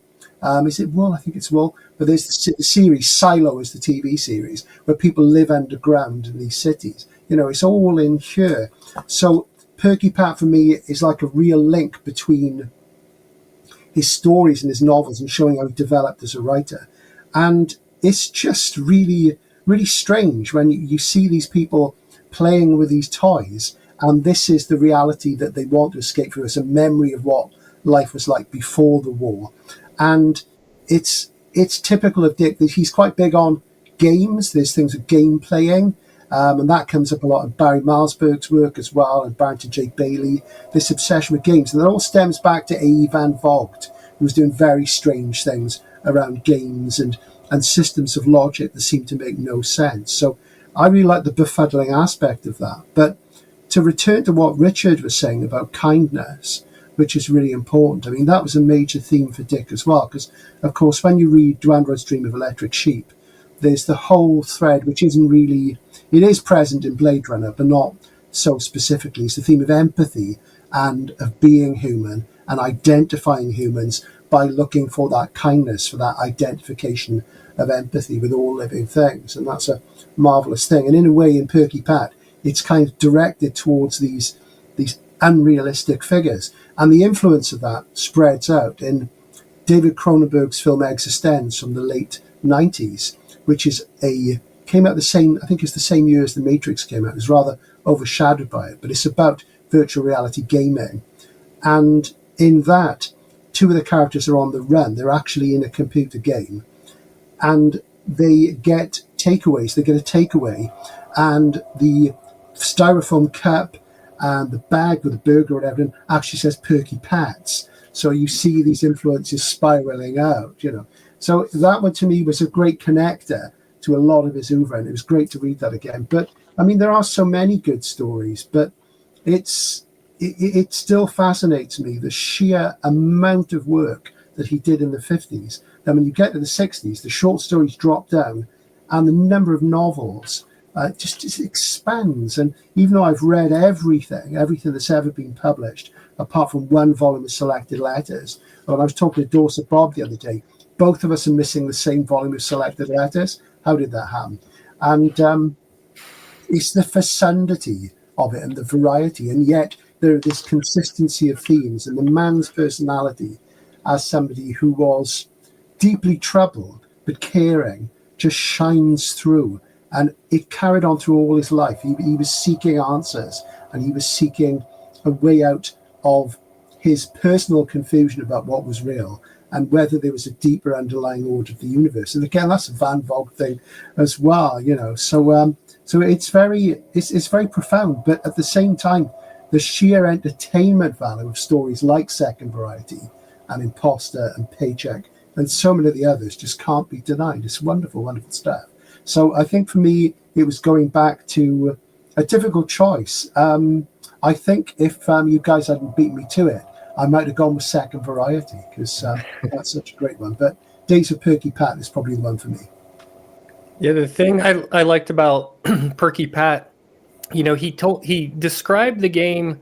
Is it Wool? I think it's Wool. But there's the series, Silo is the TV series, where people live underground in these cities. You know, it's all in here. So Perky Pat for me is like a real link between his stories and his novels and showing how he developed as a writer. And it's just really, really strange when you see these people playing with these toys, and this is the reality that they want to escape from. It's a memory of what life was like before the war. And it's typical of Dick that he's quite big on games. There's things of game playing. And that comes up a lot in Barry Malzberg's work as well, and Barrington J. Bailey, this obsession with games. And it all stems back to A.E. Van Vogt, who was doing very strange things around games and systems of logic that seem to make no sense. So I really like the befuddling aspect of that. But to return to what Richard was saying about kindness, which is really important, I mean, that was a major theme for Dick as well, because, of course, when you read Dwanrod's Dream of Electric Sheep, there's the whole thread, which isn't really, it is present in Blade Runner, but not so specifically. It's the theme of empathy and of being human and identifying humans by looking for that kindness, for that identification of empathy with all living things. And that's a marvelous thing. And in a way, in Perky Pat, it's kind of directed towards these unrealistic figures. And the influence of that spreads out in David Cronenberg's film Existenz from the late 90s, which is came out the same, I think it's the same year as The Matrix came out. It was rather overshadowed by it, but it's about virtual reality gaming. And in that, two of the characters are on the run. They're actually in a computer game, and they get takeaways. They get a takeaway, and the styrofoam cup and the bag with the burger or whatever actually says Perky Pats. So you see these influences spiraling out, you know. So that one to me was a great connector to a lot of his oeuvre, and it was great to read that again. But I mean, there are so many good stories, but it still fascinates me, the sheer amount of work that he did in the 50s. Then when you get to the 60s, the short stories drop down, and the number of novels just expands. And even though I've read everything that's ever been published, apart from one volume of Selected Letters, when I was talking to Dorset Bob the other day, both of us are missing the same volume of Selected Letters. How did that happen? And it's the fecundity of it and the variety, and yet there is this consistency of themes, and the man's personality as somebody who was deeply troubled but caring just shines through, and it carried on through all his life. He was seeking answers, and he was seeking a way out of his personal confusion about what was real and whether there was a deeper underlying order of the universe. And again, that's a Van Vogt thing as well, you know. So it's very profound, but at the same time, the sheer entertainment value of stories like Second Variety and Imposter and Paycheck and so many of the others just can't be denied. It's wonderful, wonderful stuff. So I think for me, it was going back to a difficult choice. I think if you guys hadn't beat me to it, I might have gone with Second Variety, because that's such a great one. But Days of Perky Pat is probably the one for me. Yeah, the thing I liked about Perky Pat, you know, he described the game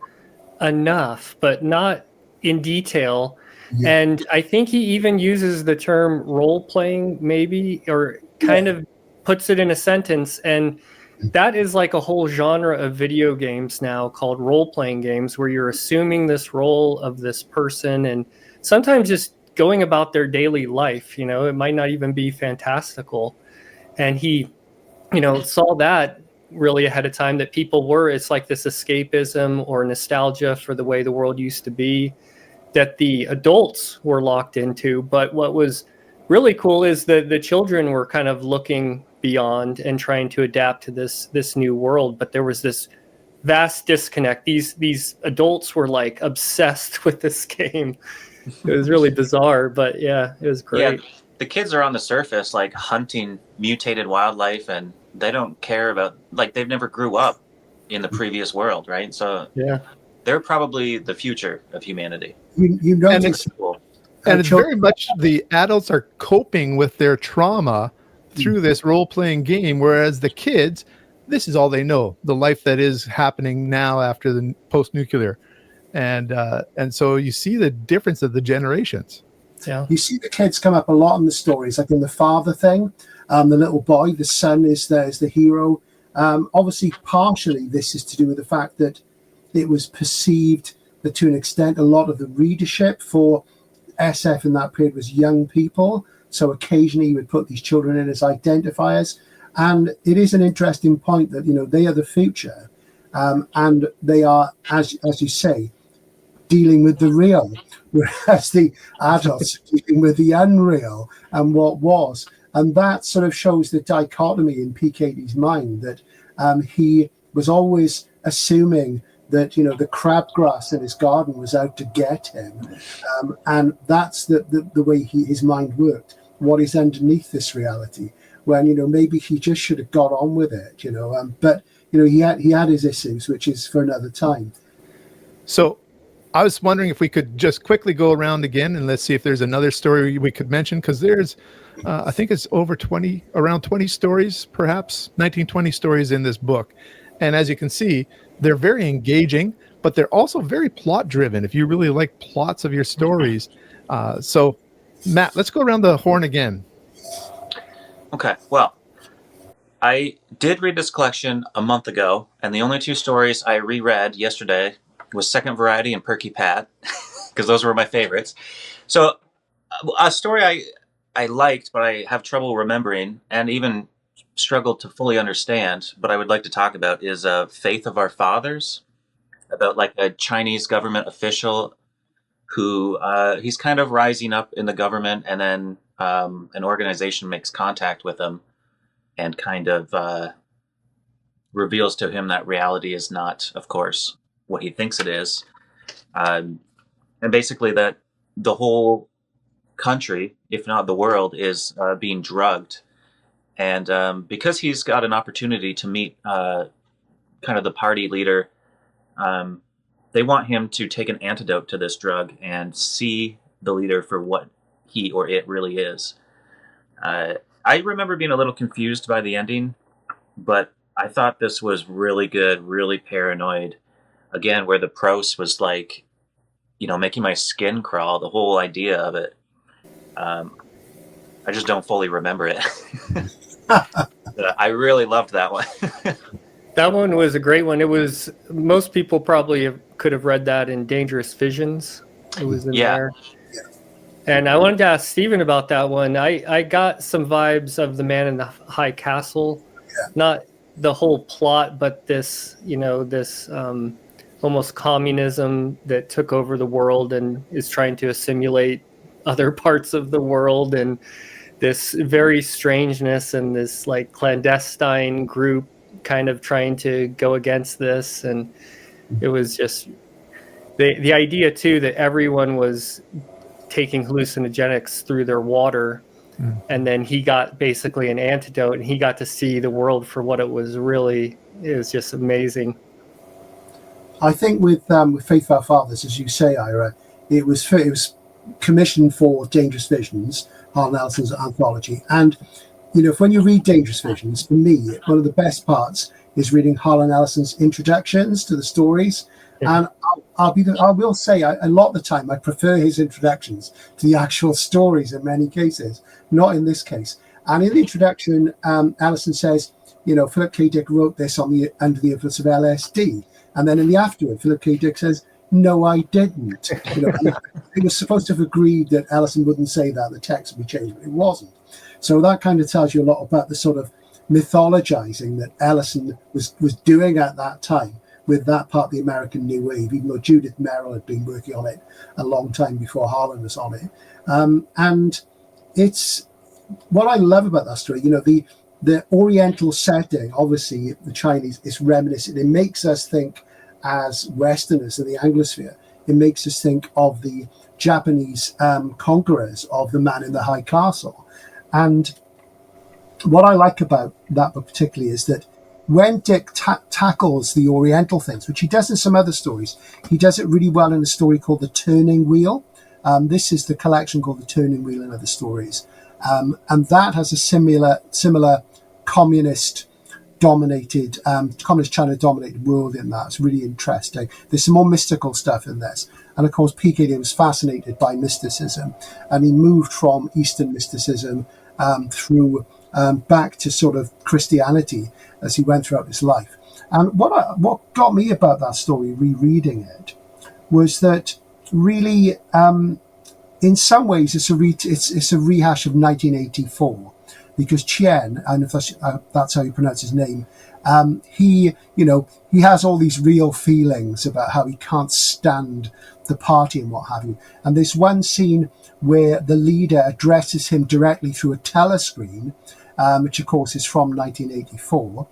enough, but not in detail. Yeah. And I think he even uses the term role playing, maybe, or kind of puts it in a sentence. And that is like a whole genre of video games now called role-playing games, where you're assuming this role of this person and sometimes just going about their daily life. You know, it might not even be fantastical. And he, you know, saw that really ahead of time, that people were, it's like this escapism or nostalgia for the way the world used to be that the adults were locked into. But what was really cool is that the children were kind of looking beyond and trying to adapt to this new world, but there was this vast disconnect. These adults were like obsessed with this game. It was really bizarre, but yeah, it was great. Yeah, the kids are on the surface like hunting mutated wildlife, and they don't care about, like, they've never grew up in the previous world, right? So yeah, they're probably the future of humanity. You know, and it's very much the adults are coping with their trauma through this role-playing game, whereas the kids, this is all they know, the life that is happening now after the post-nuclear. And so you see the difference of the generations. Yeah. You see the kids come up a lot in the stories, like in the father thing. The little boy, the son is the hero. Obviously, partially this is to do with the fact that it was perceived that to an extent a lot of the readership for SF in that period was young people. So occasionally you would put these children in as identifiers. And it is an interesting point that, they are the future. And they are, as you say, dealing with the real, whereas the adults are dealing with the unreal and what was. And that sort of shows the dichotomy in PKD's mind, that he was always assuming that, the crabgrass in his garden was out to get him. And that's the way his mind worked. What is underneath this reality, when, maybe he just should have got on with it, but, he had his issues, which is for another time. So I was wondering if we could just quickly go around again and let's see if there's another story we could mention, because there's, I think it's around 20 stories, perhaps 19, 20 stories in this book. And as you can see, they're very engaging, but they're also very plot driven if you really like plots of your stories. So Matt, let's go around the horn again. Okay, well, I did read this collection a month ago, and the only two stories I reread yesterday was Second Variety and Perky Pat, because those were my favorites. So a story I liked, but I have trouble remembering, and even struggled to fully understand, but I would like to talk about, is Faith of Our Fathers, about like a Chinese government official who he's kind of rising up in the government, and then an organization makes contact with him and kind of reveals to him that reality is not, of course, what he thinks it is. And basically that the whole country, if not the world, is being drugged. And because he's got an opportunity to meet kind of the party leader, they want him to take an antidote to this drug and see the leader for what he or it really is. I remember being a little confused by the ending, but I thought this was really good, really paranoid. Again, where the prose was like, making my skin crawl, the whole idea of it. I just don't fully remember it. I really loved that one. That one was a great one. It was, most people probably could have read that in Dangerous Visions. It was in there. And I wanted to ask Stephen about that one. I got some vibes of The Man in the High Castle. Not the whole plot, but this, this almost communism that took over the world and is trying to assimilate other parts of the world, and this very strangeness and this like clandestine group kind of trying to go against this. And it was just the idea too that everyone was taking hallucinogenics through their water, and then he got basically an antidote, and he got to see the world for what it was really. It was just amazing. I think with Faith of Our Fathers, as you say, Ira, it was commissioned for Dangerous Visions, Harlan Ellison's anthology. And when you read Dangerous Visions, for me, one of the best parts is reading Harlan Ellison's introductions to the stories. And I will say, a lot of the time, I prefer his introductions to the actual stories in many cases, not in this case. And in the introduction, Ellison says, Philip K. Dick wrote this under the influence of LSD. And then in the afterword, Philip K. Dick says, no, I didn't. It was supposed to have agreed that Ellison wouldn't say that, the text would be changed, but it wasn't. So that kind of tells you a lot about the sort of mythologizing that Ellison was doing at that time with that part of the American New Wave, even though Judith Merrill had been working on it a long time before Harlan was on it. And it's what I love about that story, the Oriental setting, obviously the Chinese, is reminiscent. It makes us think as Westerners in the Anglosphere. It makes us think of the Japanese conquerors of The Man in the High Castle. And what I like about that book particularly is that when Dick tackles the Oriental things, which he does in some other stories, he does it really well in a story called The Turning Wheel. This is the collection called The Turning Wheel and Other Stories. And that has a similar communist China dominated world in that. It's really interesting. There's some more mystical stuff in this. And of course, PKD was fascinated by mysticism, and he moved from Eastern mysticism through back to sort of Christianity as he went throughout his life. And what got me about that story, rereading it, was that really, in some ways, it's a rehash of 1984, because Chien, and if that's how you pronounce his name, he has all these real feelings about how he can't stand the party and what have you. And there's one scene where the leader addresses him directly through a telescreen, which of course is from 1984.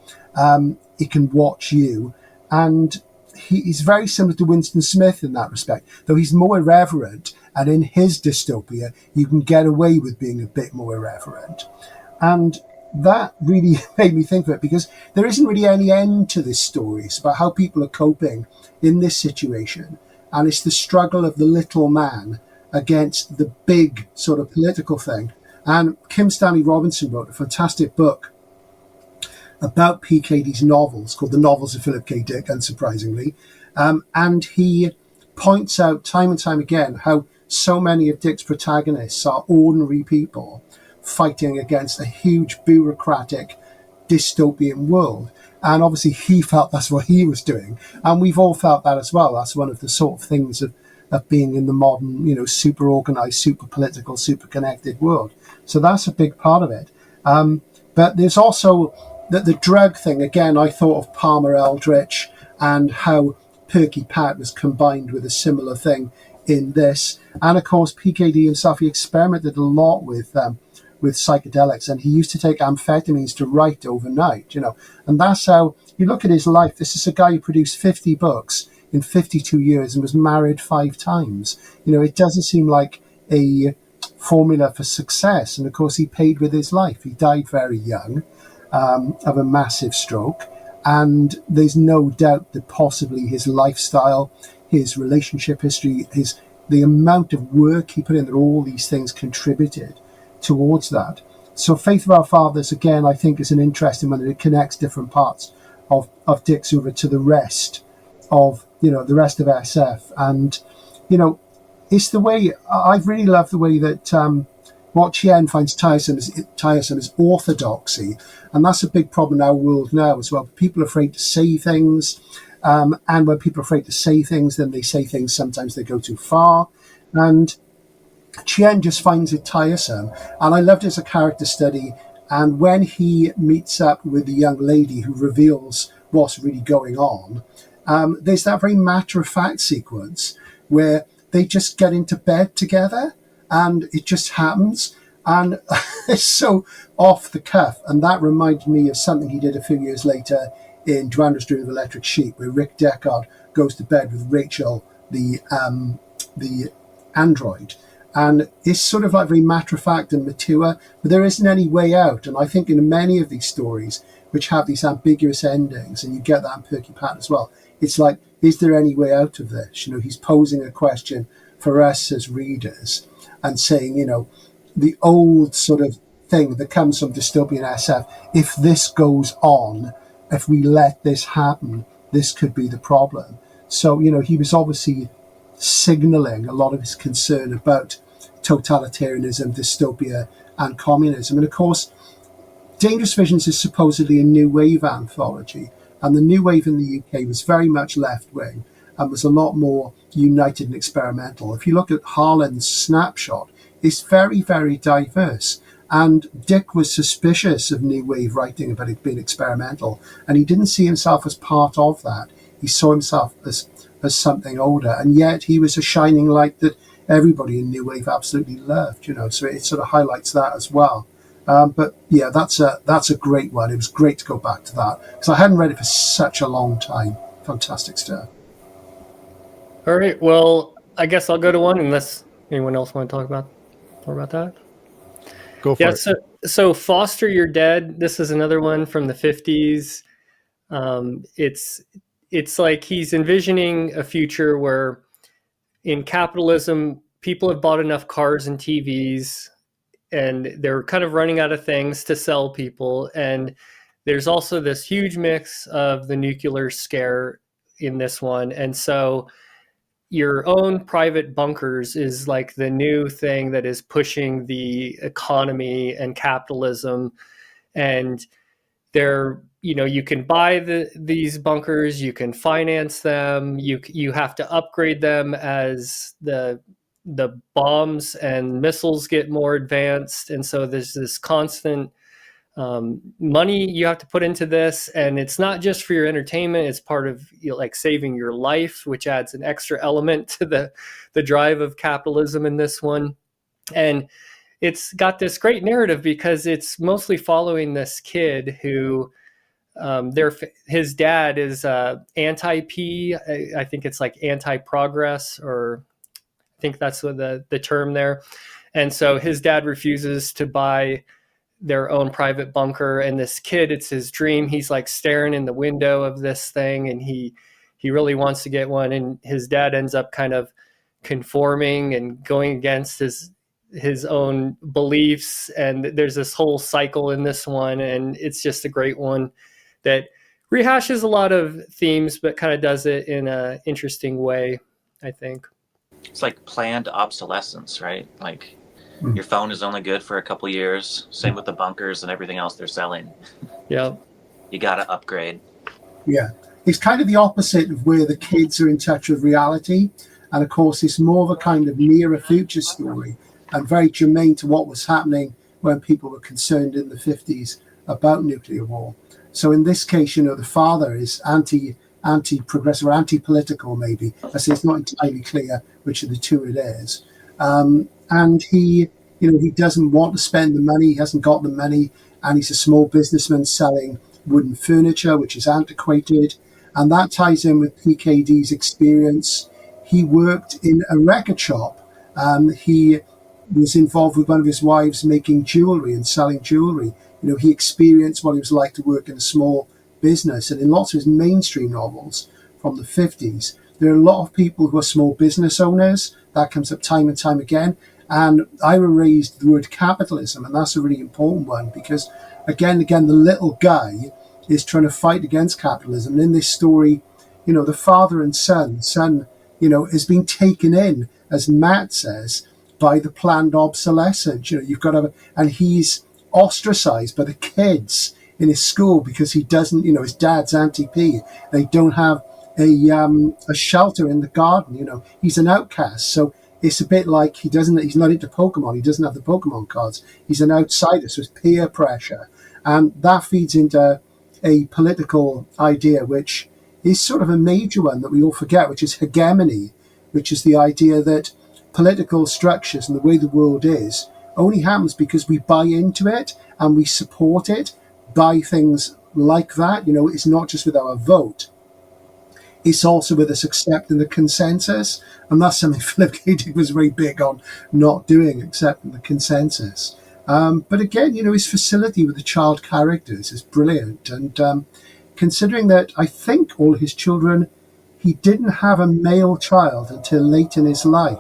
It can watch you, and he's very similar to Winston Smith in that respect, though he's more irreverent. And in his dystopia, you can get away with being a bit more irreverent. And that really made me think of it, because there isn't really any end to this story. It's about how people are coping in this situation. And it's the struggle of the little man against the big sort of political thing. And Kim Stanley Robinson wrote a fantastic book about PKD's novels called The Novels of Philip K. Dick, unsurprisingly. And he points out time and time again how so many of Dick's protagonists are ordinary people fighting against a huge bureaucratic dystopian world. And obviously he felt that's what he was doing. And we've all felt that as well. That's one of the sort of things of being in the modern, super organized, super political, super connected world. So that's a big part of it. But there's also the drug thing. Again, I thought of Palmer Eldritch and how Perky Pat was combined with a similar thing in this. And of course, PKD himself, he experimented a lot with psychedelics, and he used to take amphetamines to write overnight, and that's how you look at his life. This is a guy who produced 50 books in 52 years and was married 5 times. It doesn't seem like a formula for success. And of course, he paid with his life. He died very young of a massive stroke. And there's no doubt that possibly his lifestyle, his relationship history, the amount of work he put in, that all these things contributed towards that. So Faith of Our Fathers, again, I think is an interesting one, that it connects different parts of Dick's Hoover to the rest of, the rest of SF. And, it's the way, I've really loved the way that what Chien finds tiresome is orthodoxy. And that's a big problem in our world now as well. People are afraid to say things. And when people are afraid to say things, then they say things, sometimes they go too far. And Chien just finds it tiresome. And I loved it as a character study. And when he meets up with the young lady who reveals what's really going on, there's that very matter-of-fact sequence where they just get into bed together and it just happens. And it's so off the cuff. And that reminded me of something he did a few years later in Joanna's Dream of Electric Sheep, where Rick Deckard goes to bed with Rachel, the android. And it's sort of like very matter-of-fact and mature, but there isn't any way out. And I think in many of these stories, which have these ambiguous endings, and you get that in Perky Pat as well, it's like, is there any way out of this? He's posing a question for us as readers and saying, the old sort of thing that comes from dystopian SF, if this goes on, if we let this happen, this could be the problem. So, he was obviously signaling a lot of his concern about totalitarianism, dystopia, and communism. And of course, Dangerous Visions is supposedly a new wave anthology, and the new wave in the UK was very much left-wing and was a lot more united and experimental. If you look at Harlan's Snapshot, it's very, very diverse. And Dick was suspicious of new wave writing about it being experimental, and he didn't see himself as part of that. He saw himself as something older, and yet he was a shining light that everybody in new wave absolutely loved. So it sort of highlights that as well. But yeah, that's a great one. It was great to go back to that because I hadn't read it for such a long time. Fantastic stuff. All right. Well, I guess I'll go to one unless anyone else want to talk about more about that. Go for it. So Foster Your Dead. This is another one from the 50s. It's like he's envisioning a future where in capitalism, people have bought enough cars and TVs and they're kind of running out of things to sell people. And there's also this huge mix of the nuclear scare in this one. And so your own private bunkers is like the new thing that is pushing the economy and capitalism. And they're, you can buy these bunkers, you can finance them, you have to upgrade them as the bombs and missiles get more advanced. And so there's this constant money you have to put into this, and it's not just for your entertainment, it's part of like saving your life, which adds an extra element to the drive of capitalism in this one. And it's got this great narrative because it's mostly following this kid who his dad is anti-P. I think it's like anti-progress, or I think that's what the term there. And so his dad refuses to buy their own private bunker, and this kid, it's his dream. He's like staring in the window of this thing, and he really wants to get one, and his dad ends up kind of conforming and going against his own beliefs. And there's this whole cycle in this one, and it's just a great one that rehashes a lot of themes but kind of does it in an interesting way, I think. It's like planned obsolescence, right? Like your phone is only good for a couple years. Same with the bunkers and everything else they're selling. Yeah. You got to upgrade. Yeah. It's kind of the opposite of where the kids are in touch with reality. And of course, it's more of a kind of nearer future story and very germane to what was happening when people were concerned in the 50s about nuclear war. So in this case, the father is anti-progressive or anti-political, maybe. I say it's not entirely clear which of the two it is. And he doesn't want to spend the money. He hasn't got the money. And he's a small businessman selling wooden furniture, which is antiquated. And that ties in with PKD's experience. He worked in a record shop. He was involved with one of his wives making jewelry and selling jewelry. He experienced what it was like to work in a small business. And in lots of his mainstream novels from the 50s, there are a lot of people who are small business owners. That comes up time and time again. And Ira raised the word capitalism, and that's a really important one because, again, the little guy is trying to fight against capitalism. And in this story, the father and son, has been taken in, as Matt says, by the planned obsolescence. You've got to, and he's ostracized by the kids in his school because he doesn't, his dad's anti-P. They don't have a shelter in the garden. He's an outcast. So it's a bit like he's not into Pokemon. He doesn't have the Pokemon cards. He's an outsider. So it's peer pressure. And that feeds into a political idea, which is sort of a major one that we all forget, which is hegemony, which is the idea that political structures and the way the world is only happens because we buy into it and we support it by things like that. It's not just with our vote. It's also with us accepting the consensus. And that's something Philip K. Dick was very big on not doing, accepting the consensus. But again, his facility with the child characters is brilliant. And considering that I think all his children, he didn't have a male child until late in his life.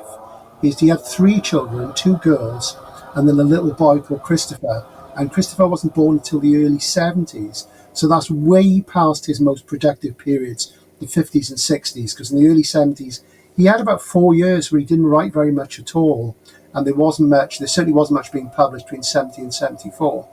He had 3 children, 2 girls, and then a little boy called Christopher. And Christopher wasn't born until the early 70s. So that's way past his most productive periods, the 50s and 60s, because in the early 70s, he had about 4 years where he didn't write very much at all. And there certainly wasn't much being published between 70 and 74.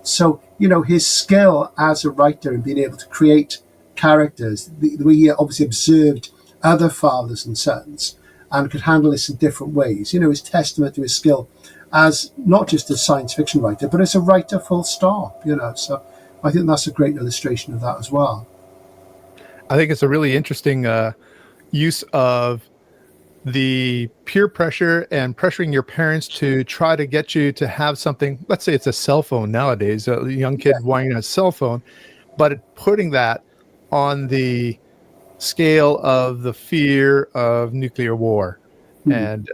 So, his skill as a writer and being able to create characters, the way he obviously observed other fathers and sons and could handle this in different ways, is testament to his skill as not just a science fiction writer, but as a writer full stop, So I think that's a great illustration of that as well. I think it's a really interesting use of the peer pressure and pressuring your parents to try to get you to have something. Let's say it's a cell phone nowadays, a young kid wanting a cell phone, but putting that on the scale of the fear of nuclear war. And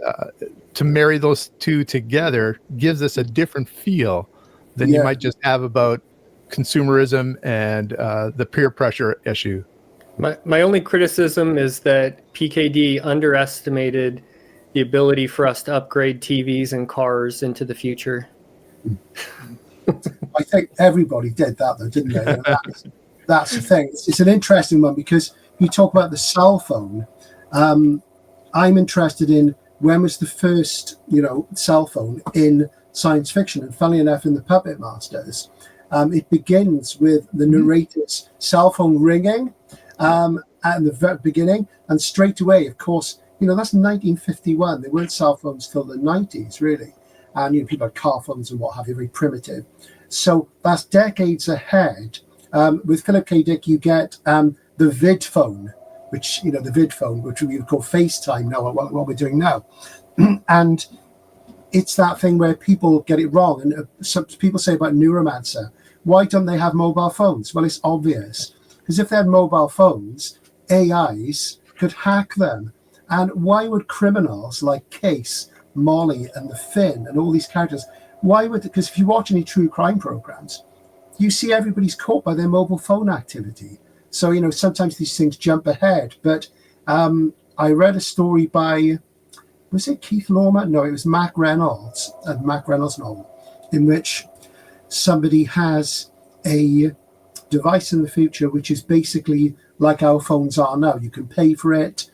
to marry those two together gives us a different feel than you might just have about consumerism and the peer pressure issue. My only criticism is that PKD underestimated the ability for us to upgrade TVs and cars into the future. I think everybody did that, though, didn't they? That's the thing. It's an interesting one because you talk about the cell phone. I'm interested in when was the first, cell phone in science fiction. And funnily enough, in the Puppet Masters, it begins with the narrator's cell phone ringing at the very beginning. And straight away, of course, that's 1951. There weren't cell phones till the 90s, really. And people had car phones and what have you, very primitive. So that's decades ahead. With Philip K. Dick, you get the vid phone, which we would call FaceTime now, what we're doing now. And it's that thing where people get it wrong. And some people say about Neuromancer, why don't they have mobile phones? Well, it's obvious. Because if they had mobile phones, AIs could hack them. And why would criminals like Case, Molly, and the Finn, and all these characters, because if you watch any true crime programs, you see everybody's caught by their mobile phone activity. So, sometimes these things jump ahead. But I read a story by, was it Keith Lormer? No, it was Mac Reynolds, a Mac Reynolds novel, in which somebody has a device in the future which is basically like our phones are now. You can pay for it,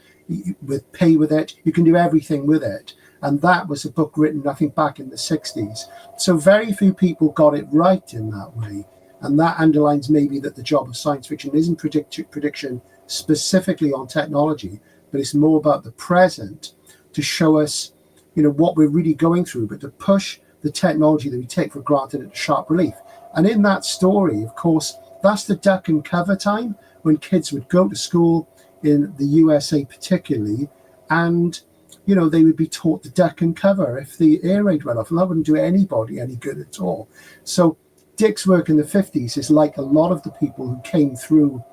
pay with it, you can do everything with it. And that was a book written, I think, back in the 60s. So very few people got it right in that way. And that underlines maybe that the job of science fiction isn't prediction specifically on technology, but it's more about the present to show us, what we're really going through, but to push the technology that we take for granted into sharp relief. And in that story, of course, that's the duck and cover time when kids would go to school in the USA particularly, and they would be taught to duck and cover if the air raid went off, and that wouldn't do anybody any good at all. So Dick's work in the 50s is like a lot of the people who came through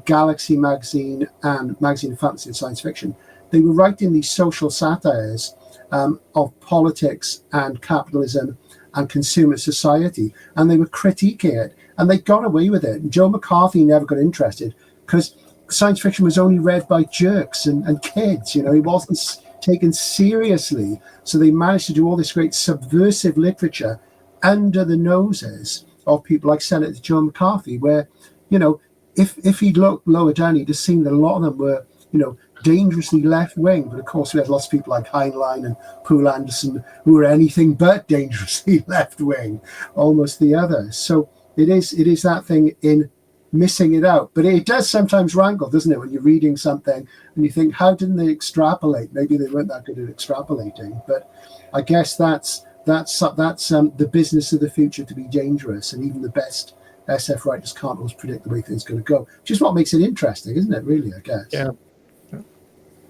Galaxy magazine and Magazine of Fantasy and Science Fiction. They were writing these social satires of politics and capitalism and consumer society, and they were critiquing it, and they got away with it. And Joe McCarthy never got interested because science fiction was only read by jerks and kids. It wasn't taken seriously. So they managed to do all this great subversive literature under the noses of people like Senator Joe McCarthy, where, if he'd looked lower down, he'd have seen that a lot of them were, dangerously left-wing. But of course, we had lots of people like Heinlein and Poul Anderson who were anything but dangerously left-wing, almost the other. So it is that thing in missing it out. But it does sometimes wrangle, doesn't it, when you're reading something and you think, how didn't they extrapolate? Maybe they weren't that good at extrapolating. But I guess that's the business of the future, to be dangerous, and even the best SF writers can't always predict the way things are going to go, which is what makes it interesting, isn't it, really, I guess? Yeah.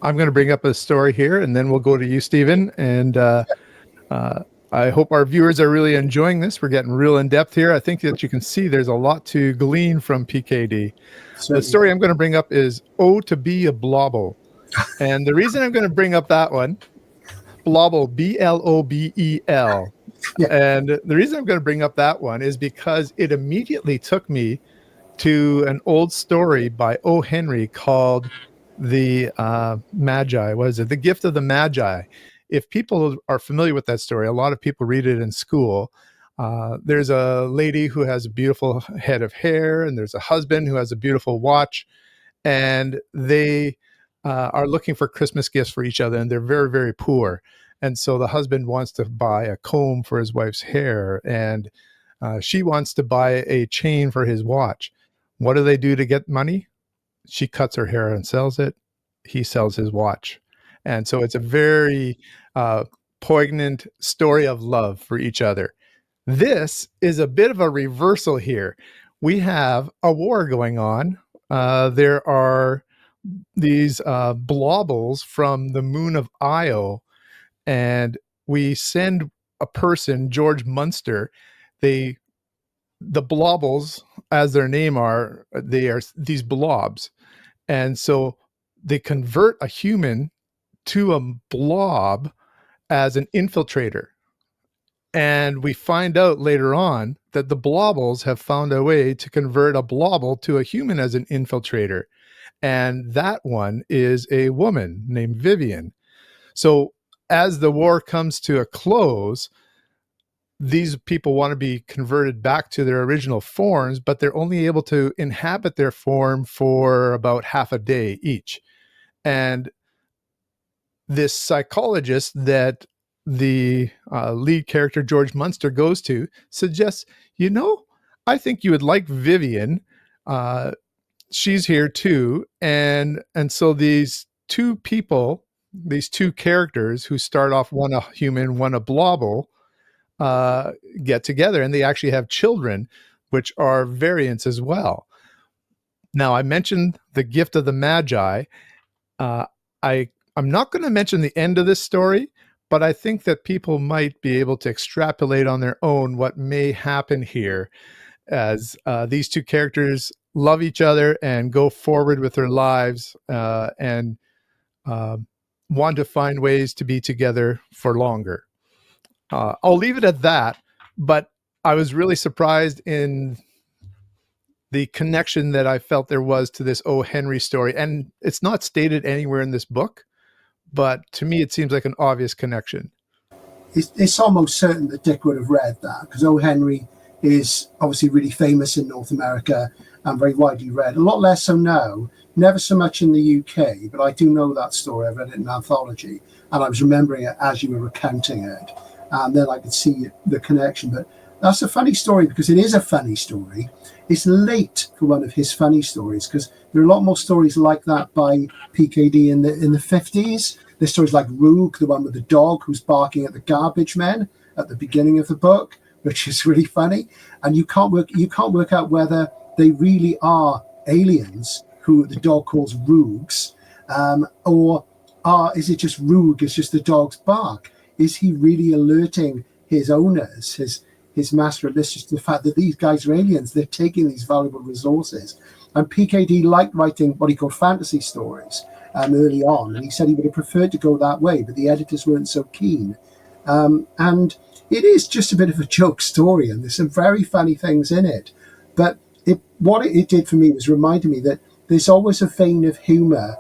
I'm going to bring up a story here, and then we'll go to you, Stephen. And I hope our viewers are really enjoying this. We're getting real in depth here. I think that you can see there's a lot to glean from PKD. Certainly. The story I'm going to bring up is Oh, to Be a Blobble. And the reason I'm going to bring up that one, Blobble, Blobel. Yeah. And the reason I'm going to bring up that one is because it immediately took me to an old story by O. Henry called The Magi. What is it? The Gift of the Magi. If people are familiar with that story, a lot of people read it in school. There's a lady who has a beautiful head of hair, and there's a husband who has a beautiful watch, and they are looking for Christmas gifts for each other, and they're very, very poor. And so the husband wants to buy a comb for his wife's hair, and she wants to buy a chain for his watch. What do they do to get money? She cuts her hair and sells it. He sells his watch. And so it's a very poignant story of love for each other. This is a bit of a reversal here. We have a war going on. There are these blobbles from the moon of Io, and we send a person, George Munster. The blobbles, as their name are, they are these blobs. And so they convert a human to a blob as an infiltrator. And we find out later on that the blobbles have found a way to convert a blobble to a human as an infiltrator. And that one is a woman named Vivian. So as the war comes to a close, these people want to be converted back to their original forms, but they're only able to inhabit their form for about half a day each. And this psychologist that the lead character George Munster goes to suggests, I think you would like Vivian. She's here too, and so these two people, these two characters who start off, one a human, one a blobble, get together, and they actually have children, which are variants as well. Now, I mentioned the gift of the Magi. I'm not going to mention the end of this story, but I think that people might be able to extrapolate on their own what may happen here, as these two characters love each other and go forward with their lives, and want to find ways to be together for longer. I'll leave it at that, but I was really surprised in the connection that I felt there was to this O. Henry story. And it's not stated anywhere in this book, but to me, it seems like an obvious connection. It's almost certain that Dick would have read that, because O. Henry is obviously really famous in North America and very widely read. A lot less so now, never so much in the UK, but I do know that story. I read it in an anthology, and I was remembering it as you were recounting it. And then I could see the connection. But that's a funny story, because it is a funny story. It's late for one of his funny stories, because there are a lot more stories like that by PKD in the 50s. There's stories like Roog, the one with the dog who's barking at the garbage men at the beginning of the book, which is really funny. And you can't work out whether they really are aliens who the dog calls Roogs, or is it just Roog? It's just the dog's bark. Is he really alerting his owners, his master and mistress, to the fact that these guys are aliens? They're taking these valuable resources. And PKD liked writing what he called fantasy stories early on, and he said he would have preferred to go that way, but the editors weren't so keen. And it is just a bit of a joke story, and there's some very funny things in it. But what it did for me was reminding me that there's always a vein of humour,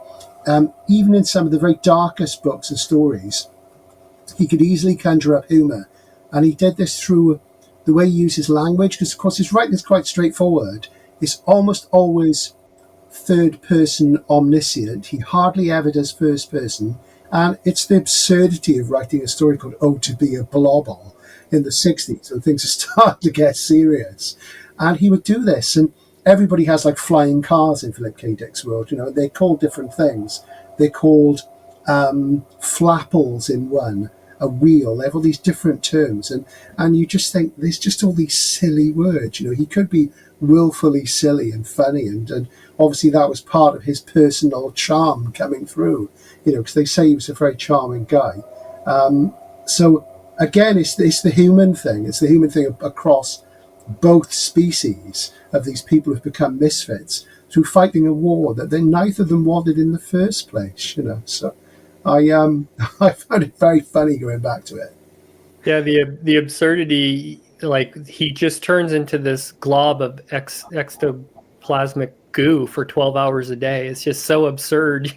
even in some of the very darkest books and stories. He could easily conjure up humour, and he did this through the way he uses language, because of course his writing is quite straightforward. It's almost always third person omniscient. He hardly ever does first person, and it's the absurdity of writing a story called "Oh, to be a Blobble" in the 60s, when things are starting to get serious. And he would do this, and everybody has like flying cars in Philip K. Dick's world. They're called different things. They're called flapples in one, a wheel. They have all these different terms, and you just think there's just all these silly words. He could be willfully silly and funny, and obviously that was part of his personal charm coming through, because they say he was a very charming guy. So again, it's the human thing. It's the human thing across both species of these people who've become misfits through fighting a war that neither of them wanted in the first place. So I found it very funny going back to it. Yeah, the absurdity, like he just turns into this glob of ectoplasmic goo for 12 hours a day. It's just so absurd,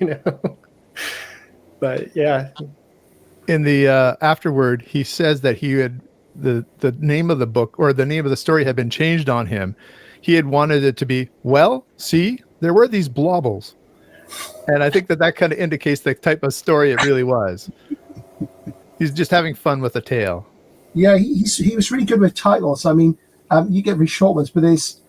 But yeah. In the afterword, he says that he had the name of the book, or the name of the story, had been changed on him. He had wanted it to be, well, see, there were these blobbles. And I think that kind of indicates the type of story it really was. He's just having fun with the tale. Yeah, he was really good with titles. I mean, you get very short ones, but there's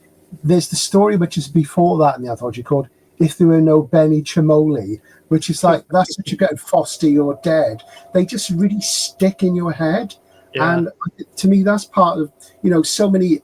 the story which is before that in the anthology called "If There Were No Benny Chimoli," which is like, that's what you get in Foster, You're Dead. They just really stick in your head. Yeah. And to me, that's part of, so many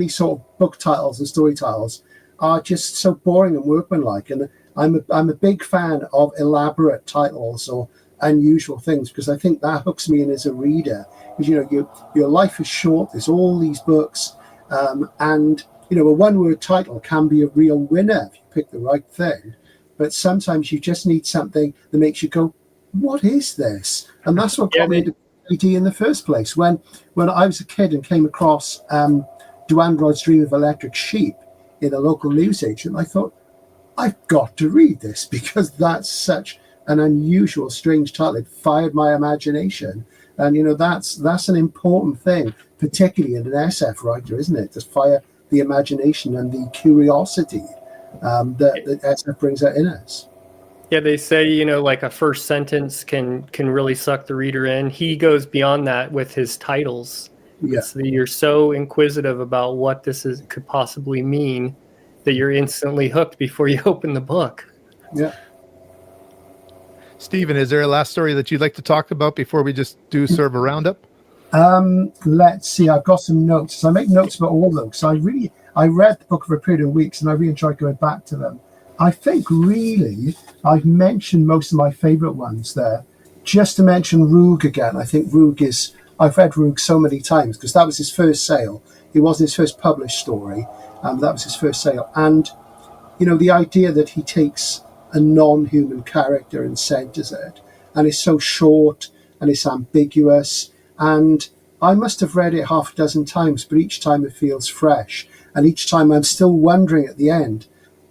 sort of book titles and story titles are just so boring and workmanlike. And I'm a big fan of elaborate titles or unusual things, because I think that hooks me in as a reader. Because your life is short. There's all these books, and a one-word title can be a real winner if you pick the right thing. But sometimes you just need something that makes you go, "What is this?" And that's what got me into PKD in the first place. When I was a kid and came across Do Androids Dream of Electric Sheep in a local newsagent, I thought, I've got to read this, because that's such an unusual, strange title. It fired my imagination. And, that's an important thing, particularly in an SF writer, isn't it? To fire the imagination and the curiosity that SF brings out in us. Yeah, they say, like a first sentence can really suck the reader in. He goes beyond that with his titles. Yeah, You're so inquisitive about what could possibly mean that you're instantly hooked before you open the book. yeah. Stephen, is there a last story that you'd like to talk about before we just do sort of a roundup? Let's see. I've got some notes. So I make notes about all of them. So I read the book of a period of weeks, and I really enjoyed going back to them. I think really I've mentioned most of my favourite ones there. Just to mention Roog again, I think I've read Roog so many times because that was his first sale. It wasn't his first published story. That was his first sale. And, the idea that he takes a non-human character and centres it, and it's so short and it's ambiguous. And I must have read it half a dozen times, but each time it feels fresh. And each time I'm still wondering at the end,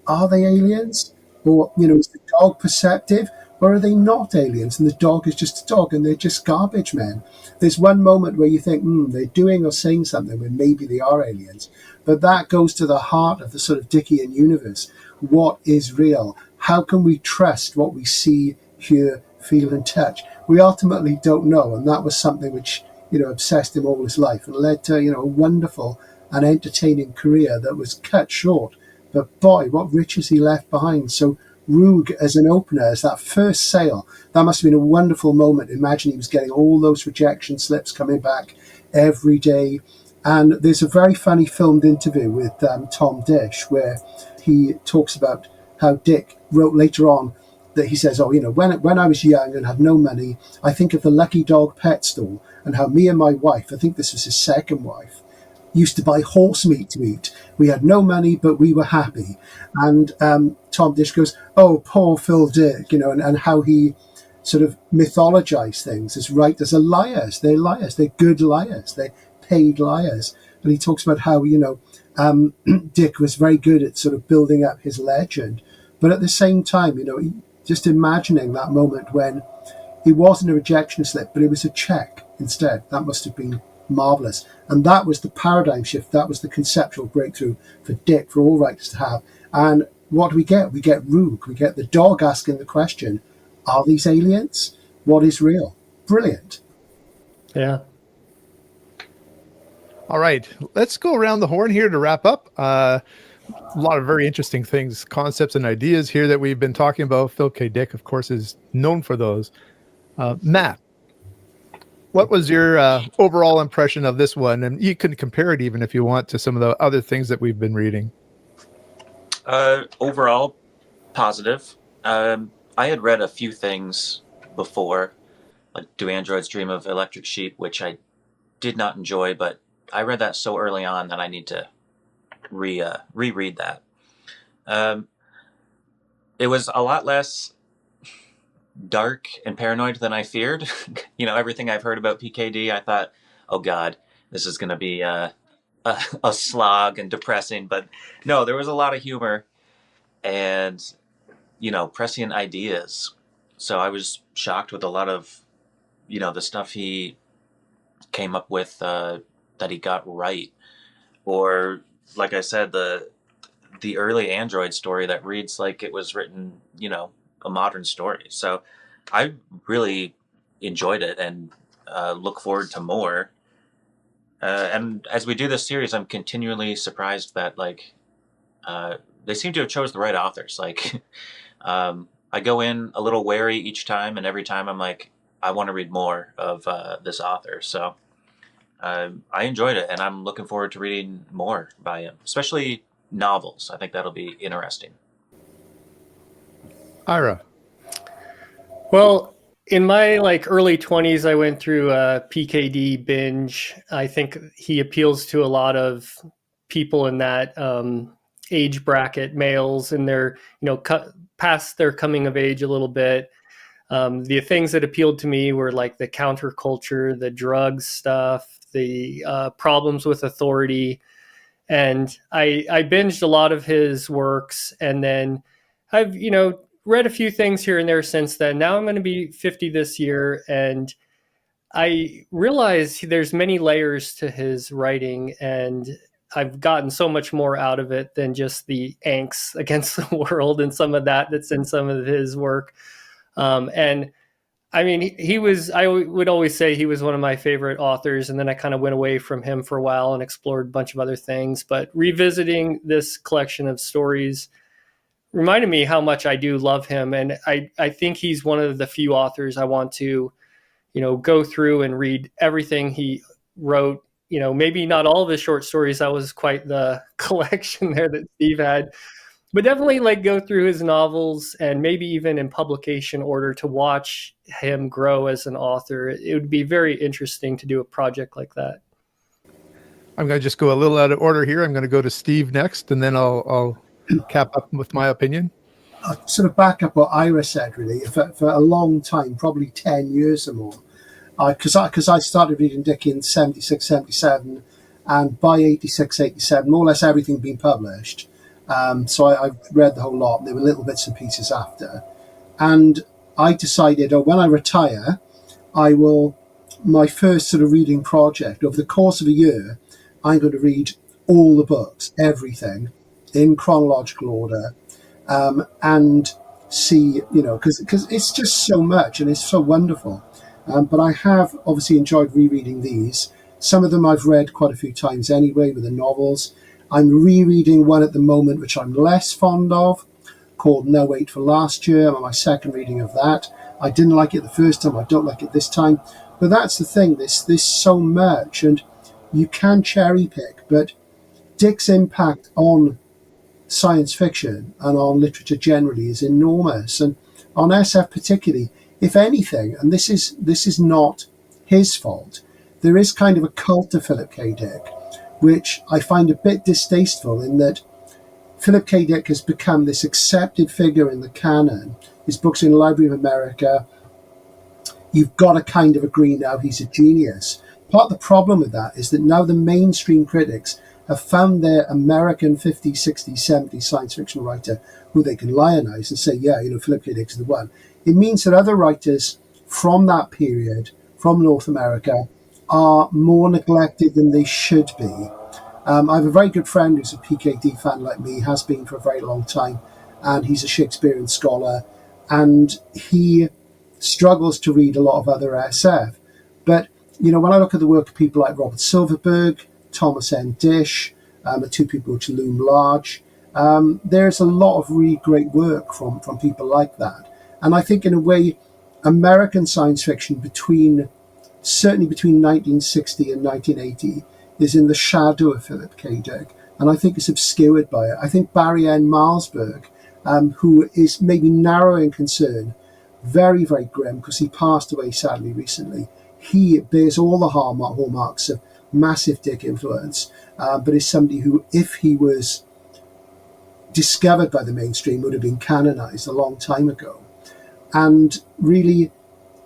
are they aliens? Or, is the dog perceptive? Or are they not aliens and the dog is just a dog and they're just garbage men? There's one moment where you think, they're doing or saying something when maybe they are aliens. But that goes to the heart of the sort of Dickian universe. What is real? How can we trust what we see, hear, feel and touch? We ultimately don't know. And that was something which, obsessed him all his life and led to, a wonderful and entertaining career that was cut short. But boy, what riches he left behind. So Roog as an opener, as that first sale, that must have been a wonderful moment. Imagine he was getting all those rejection slips coming back every day. And there's a very funny filmed interview with Tom Dish where he talks about how Dick wrote later on that he says, when I was young and had no money, I think of the Lucky Dog pet store and how me and my wife, I think this was his second wife, used to buy horse meat to eat. We had no money, but we were happy. And Tom Dish goes, oh, poor Phil Dick, and how he sort of mythologized things as writers are liars. They're liars. They're good liars. They're paid liars. And he talks about how, Dick was very good at sort of building up his legend. But at the same time, just imagining that moment when it wasn't a rejection slip, but it was a check instead. That must have been marvelous. And that was the paradigm shift. That was the conceptual breakthrough for Dick, for all writers to have. And what do we get? We get Roog. We get the dog asking the question, are these aliens? What is real? Brilliant. Yeah. All right, let's go around the horn here to wrap up. A lot of very interesting things, concepts and ideas here that we've been talking about. Phil K. Dick, of course, is known for those. Matt, what was your overall impression of this one? And you can compare it even if you want to some of the other things that we've been reading. Overall, positive. I had read a few things before, like Do Androids Dream of Electric Sheep, which I did not enjoy, but I read that so early on that I need to reread that. It was a lot less dark and paranoid than I feared. Everything I've heard about PKD, I thought, oh God, this is going to be a slog and depressing. But no, there was a lot of humor and, prescient ideas. So I was shocked with a lot of, the stuff he came up with that he got right. Or, like I said, the early Android story that reads like it was written, a modern story. So I really enjoyed it and look forward to more. And as we do this series, I'm continually surprised that they seem to have chose the right authors. I go in a little wary each time, and every time I'm like, I want to read more of this author. So I enjoyed it, and I'm looking forward to reading more by him, especially novels. I think that'll be interesting. Ira. Well, in my early 20s, I went through a PKD binge. I think he appeals to a lot of people in that age bracket, males, and they're past their coming of age a little bit. The things that appealed to me were like the counterculture, the drugs stuff, the problems with authority. And I binged a lot of his works, and then I've, read a few things here and there since then. Now I'm going to be 50 this year, and I realize there's many layers to his writing, and I've gotten so much more out of it than just the angst against the world and some of that's in some of his work. And I mean, I would always say he was one of my favorite authors. And then I kind of went away from him for a while and explored a bunch of other things. But revisiting this collection of stories reminded me how much I do love him. And I think he's one of the few authors I want to, go through and read everything he wrote. Maybe not all of his short stories. That was quite the collection there that Steve had. But definitely like go through his novels and maybe even in publication order to watch him grow as an author. It would be very interesting to do a project like that. I'm going to just go a little out of order here. I'm going to go to Steve next, and then I'll cap up with my opinion. I'll sort of back up what Ira said, really. For a long time, probably 10 years or more, because I started reading Dick in 76, 77, and by 86, 87, more or less everything had been published. So I read the whole lot. There were little bits and pieces after. And I decided, when I retire, my first sort of reading project, over the course of a year, I'm going to read all the books, everything, in chronological order, and see, because it's just so much and it's so wonderful. But I have obviously enjoyed rereading these. Some of them I've read quite a few times anyway, with the novels. I'm rereading one at the moment, which I'm less fond of, called No Wait for Last Year. I'm on my second reading of that. I didn't like it the first time. I don't like it this time. But that's the thing. There's so much, and you can cherry pick. But Dick's impact on science fiction and on literature generally is enormous, and on SF particularly. If anything, and this is not his fault, there is kind of a cult of Philip K. Dick, which I find a bit distasteful, in that Philip K. Dick has become this accepted figure in the canon. His books in the Library of America, you've got to kind of agree now he's a genius. Part of the problem with that is that now the mainstream critics have found their American 50s, 60s, 70s science fiction writer who they can lionize and say, yeah, Philip K. Dick's the one. It means that other writers from that period, from North America, are more neglected than they should be. I have a very good friend who's a PKD fan like me, has been for a very long time, and he's a Shakespearean scholar, and he struggles to read a lot of other SF. But, when I look at the work of people like Robert Silverberg, Thomas N. Dish, the two people which loom large, there's a lot of really great work from people like that. And I think in a way, American science fiction certainly between 1960 and 1980 is in the shadow of Philip K. Dick, and I think it's obscured by it. I think Barry N. Malzberg, who is maybe narrow in concern, very, very grim, because he passed away sadly recently. He bears all the hallmarks of massive Dick influence, but is somebody who, if he was discovered by the mainstream, would have been canonized a long time ago. And really,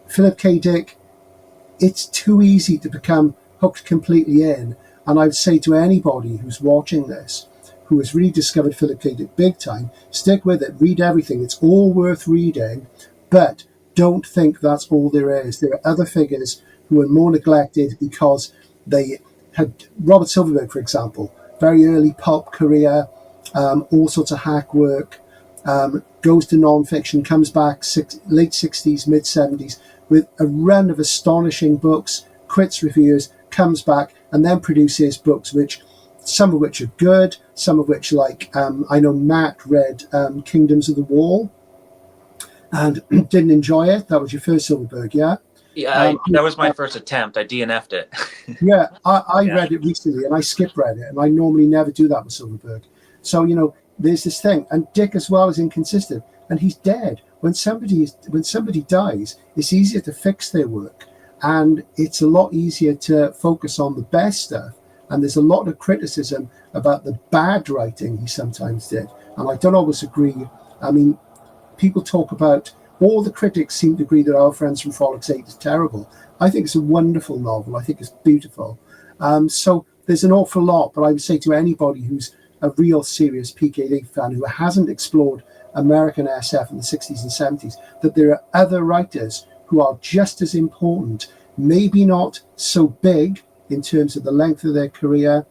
Philip K. Dick, it's too easy to become hooked completely in. And I'd say to anybody who's watching this, who has really discovered Philip K. Dick big time, stick with it, read everything. It's all worth reading, but don't think that's all there is. There are other figures who are more neglected because they had, Robert Silverberg, for example, very early pulp career, all sorts of hack work, goes to non-fiction, comes back late 60s, mid 70s with a run of astonishing books, quits reviewers, comes back, and then produces books some of which are good, some of which, like I know Matt read Kingdoms of the Wall and didn't enjoy it. That was your first Silverberg, yeah? Yeah, that was my first attempt. I DNF'd it. Yeah, I read it recently, and I skip read it, and I normally never do that with Silverberg. So, there's this thing, and Dick as well is inconsistent, and he's dead. When somebody dies, it's easier to fix their work, and it's a lot easier to focus on the best stuff. And there's a lot of criticism about the bad writing he sometimes did, and I don't always agree. I mean, people talk about, all the critics seem to agree that Our Friends from Frolics 8 is terrible. I think it's a wonderful novel. I think it's beautiful. So there's an awful lot, but I would say to anybody who's a real serious PKD fan who hasn't explored American SF in the 60s and 70s, that there are other writers who are just as important, maybe not so big in terms of the length of their career,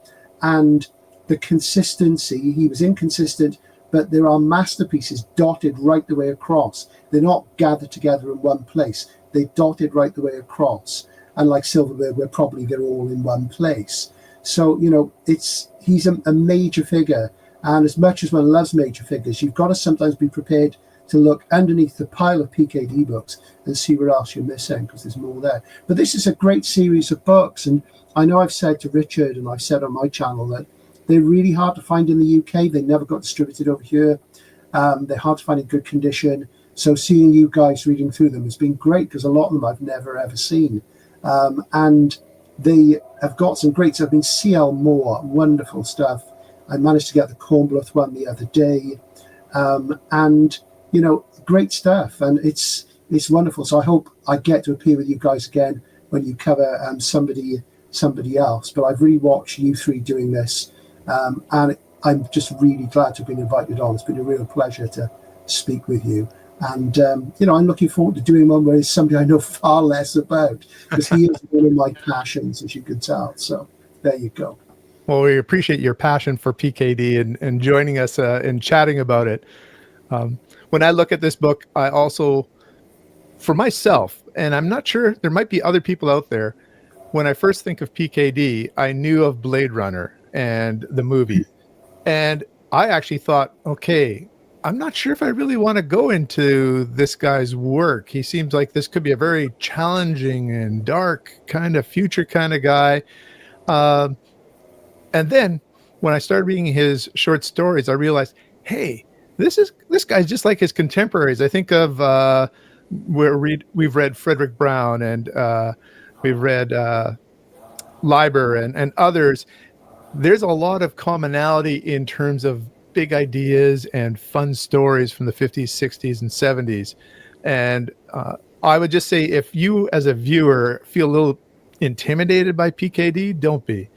and the consistency, he was inconsistent, but there are masterpieces dotted right the way across. They're not gathered together in one place. They dotted right the way across. And like Silverberg, they're all in one place. So, he's a major figure. And as much as one loves major figures, you've got to sometimes be prepared to look underneath the pile of PKD books and see what else you're missing, because there's more there. But this is a great series of books. And I know I've said to Richard, and I've said on my channel, that they're really hard to find in the UK. They never got distributed over here. They're hard to find in good condition. So seeing you guys reading through them has been great, because a lot of them I've never ever seen. And they have got some great stuff. I mean, C.L. Moore, wonderful stuff. I managed to get the Kornbluth one the other day. And, great stuff. And it's wonderful. So I hope I get to appear with you guys again when you cover somebody else. But I've really watched you three doing this. And I'm just really glad to have been invited on. It's been a real pleasure to speak with you. And, I'm looking forward to doing one where it's somebody I know far less about, because he is one of my passions, as you can tell. So there you go. Well, we appreciate your passion for PKD and joining us and chatting about it. When I look at this book, I also, for myself, and I'm not sure, there might be other people out there, when I first think of PKD, I knew of Blade Runner and the movie. And I actually thought, okay, I'm not sure if I really want to go into this guy's work. He seems like this could be a very challenging and dark kind of future kind of guy. And then when I started reading his short stories, I realized, hey, this guy's just like his contemporaries. I think of we've read Frederick Brown, and we've read Leiber and others. There's a lot of commonality in terms of big ideas and fun stories from the 50s, 60s, and 70s. And I would just say, if you as a viewer feel a little intimidated by PKD, don't be.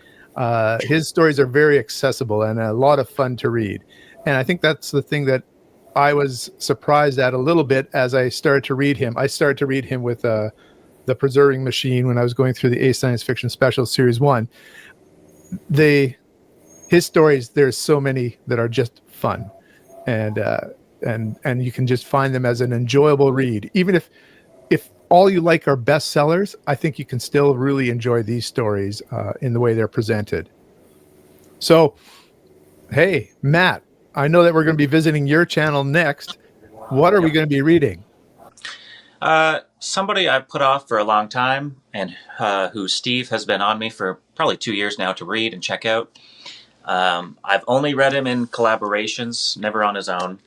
His stories are very accessible and a lot of fun to read. And I think that's the thing that I was surprised at a little bit as I started to read him. I started to read him with The Preserving Machine when I was going through the A Science Fiction Special Series 1. His stories, there's so many that are just fun, and you can just find them as an enjoyable read. Even if all you like are bestsellers, I think you can still really enjoy these stories in the way they're presented. So, hey, Matt, I know that we're going to be visiting your channel next. What are we going to be reading? Somebody I've put off for a long time, and who Steve has been on me for probably 2 years now to read and check out. I've only read him in collaborations, never on his own.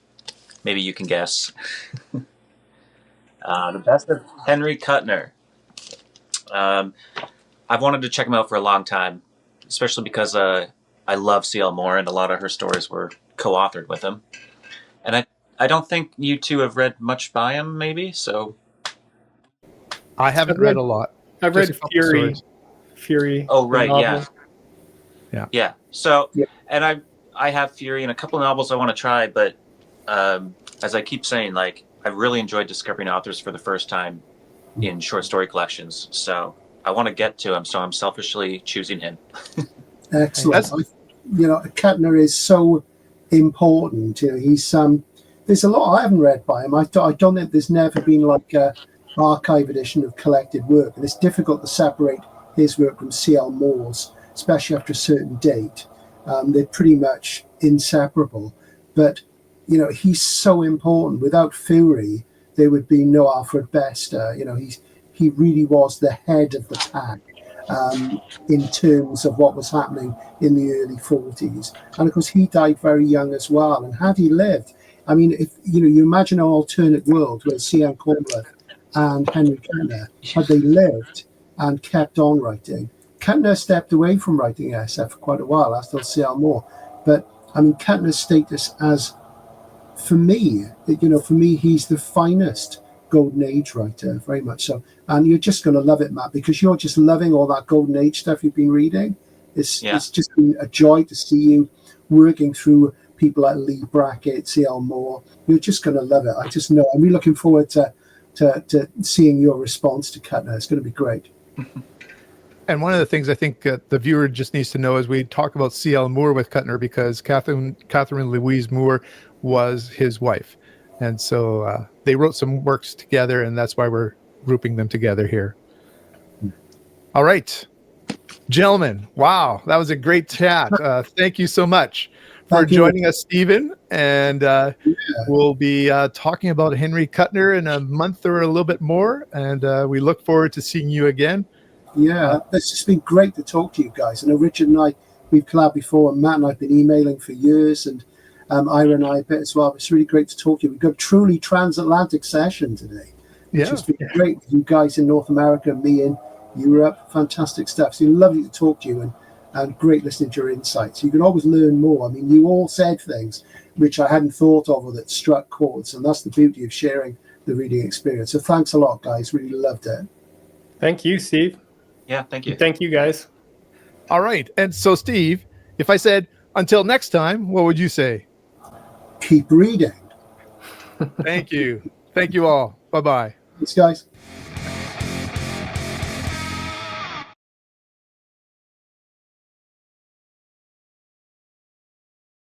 Maybe you can guess. The Best of Henry Kuttner. I've wanted to check him out for a long time, especially because I love C.L. Moore, and a lot of her stories were co-authored with him. And I don't think you two have read much by him, maybe, so... I haven't read a lot. I've read Fury. Oh, right, novel. Yeah. So, and I have Fury and a couple of novels I want to try, but as I keep saying, like, I really enjoyed discovering authors for the first time in short story collections. So I want to get to him, so I'm selfishly choosing him. Excellent. Kuttner is so important. He's there's a lot I haven't read by him. I don't think there's never been like a archive edition of collected work, and it's difficult to separate his work from C.L. Moore's, especially after a certain date. They're pretty much inseparable. But he's so important. Without Fury, there would be no Alfred Bester. He really was the head of the pack in terms of what was happening in the early 40s. And of course, he died very young as well. And had he lived, I mean, if you imagine an alternate world where C.M. Kornbluth and Henry Kuttner, had they lived and kept on writing. Kuttner stepped away from writing SF for quite a while, as did C.L. Moore. But I mean, Kuttner's status as, for me, he's the finest Golden Age writer, very much so. And you're just going to love it, Matt, because you're just loving all that Golden Age stuff you've been reading. It's just been a joy to see you working through people like Lee Brackett, C.L. Moore. You're just going to love it. I just know. I'm really looking forward to seeing your response to Kuttner. It's going to be great. And one of the things I think the viewer just needs to know is we talk about C.L. Moore with Kuttner because Catherine Louise Moore was his wife. And so they wrote some works together, and that's why we're grouping them together here. All right. Gentlemen, wow, that was a great chat. Thank you so much for Thank you. joining us, Stephen. And we'll be talking about Henry Kuttner in a month or a little bit more. And we look forward to seeing you again. Yeah, it's just been great to talk to you guys. I know Richard and I, we've collabed before, and Matt and I have been emailing for years, and Ira and I a bit as well. It's really great to talk to you. We've got a truly transatlantic session today, which has been great with you guys in North America, me in Europe. Fantastic stuff. It's been lovely to talk to you, and great listening to your insights. You can always learn more. I mean, you all said things which I hadn't thought of or that struck chords, and that's the beauty of sharing the reading experience. So thanks a lot, guys. Really loved it. Thank you, Steve. Yeah, thank you. Thank you, guys. All right. And so, Steve, if I said until next time, what would you say? Keep reading. Thank you. Thank you all. Bye-bye. Thanks, guys.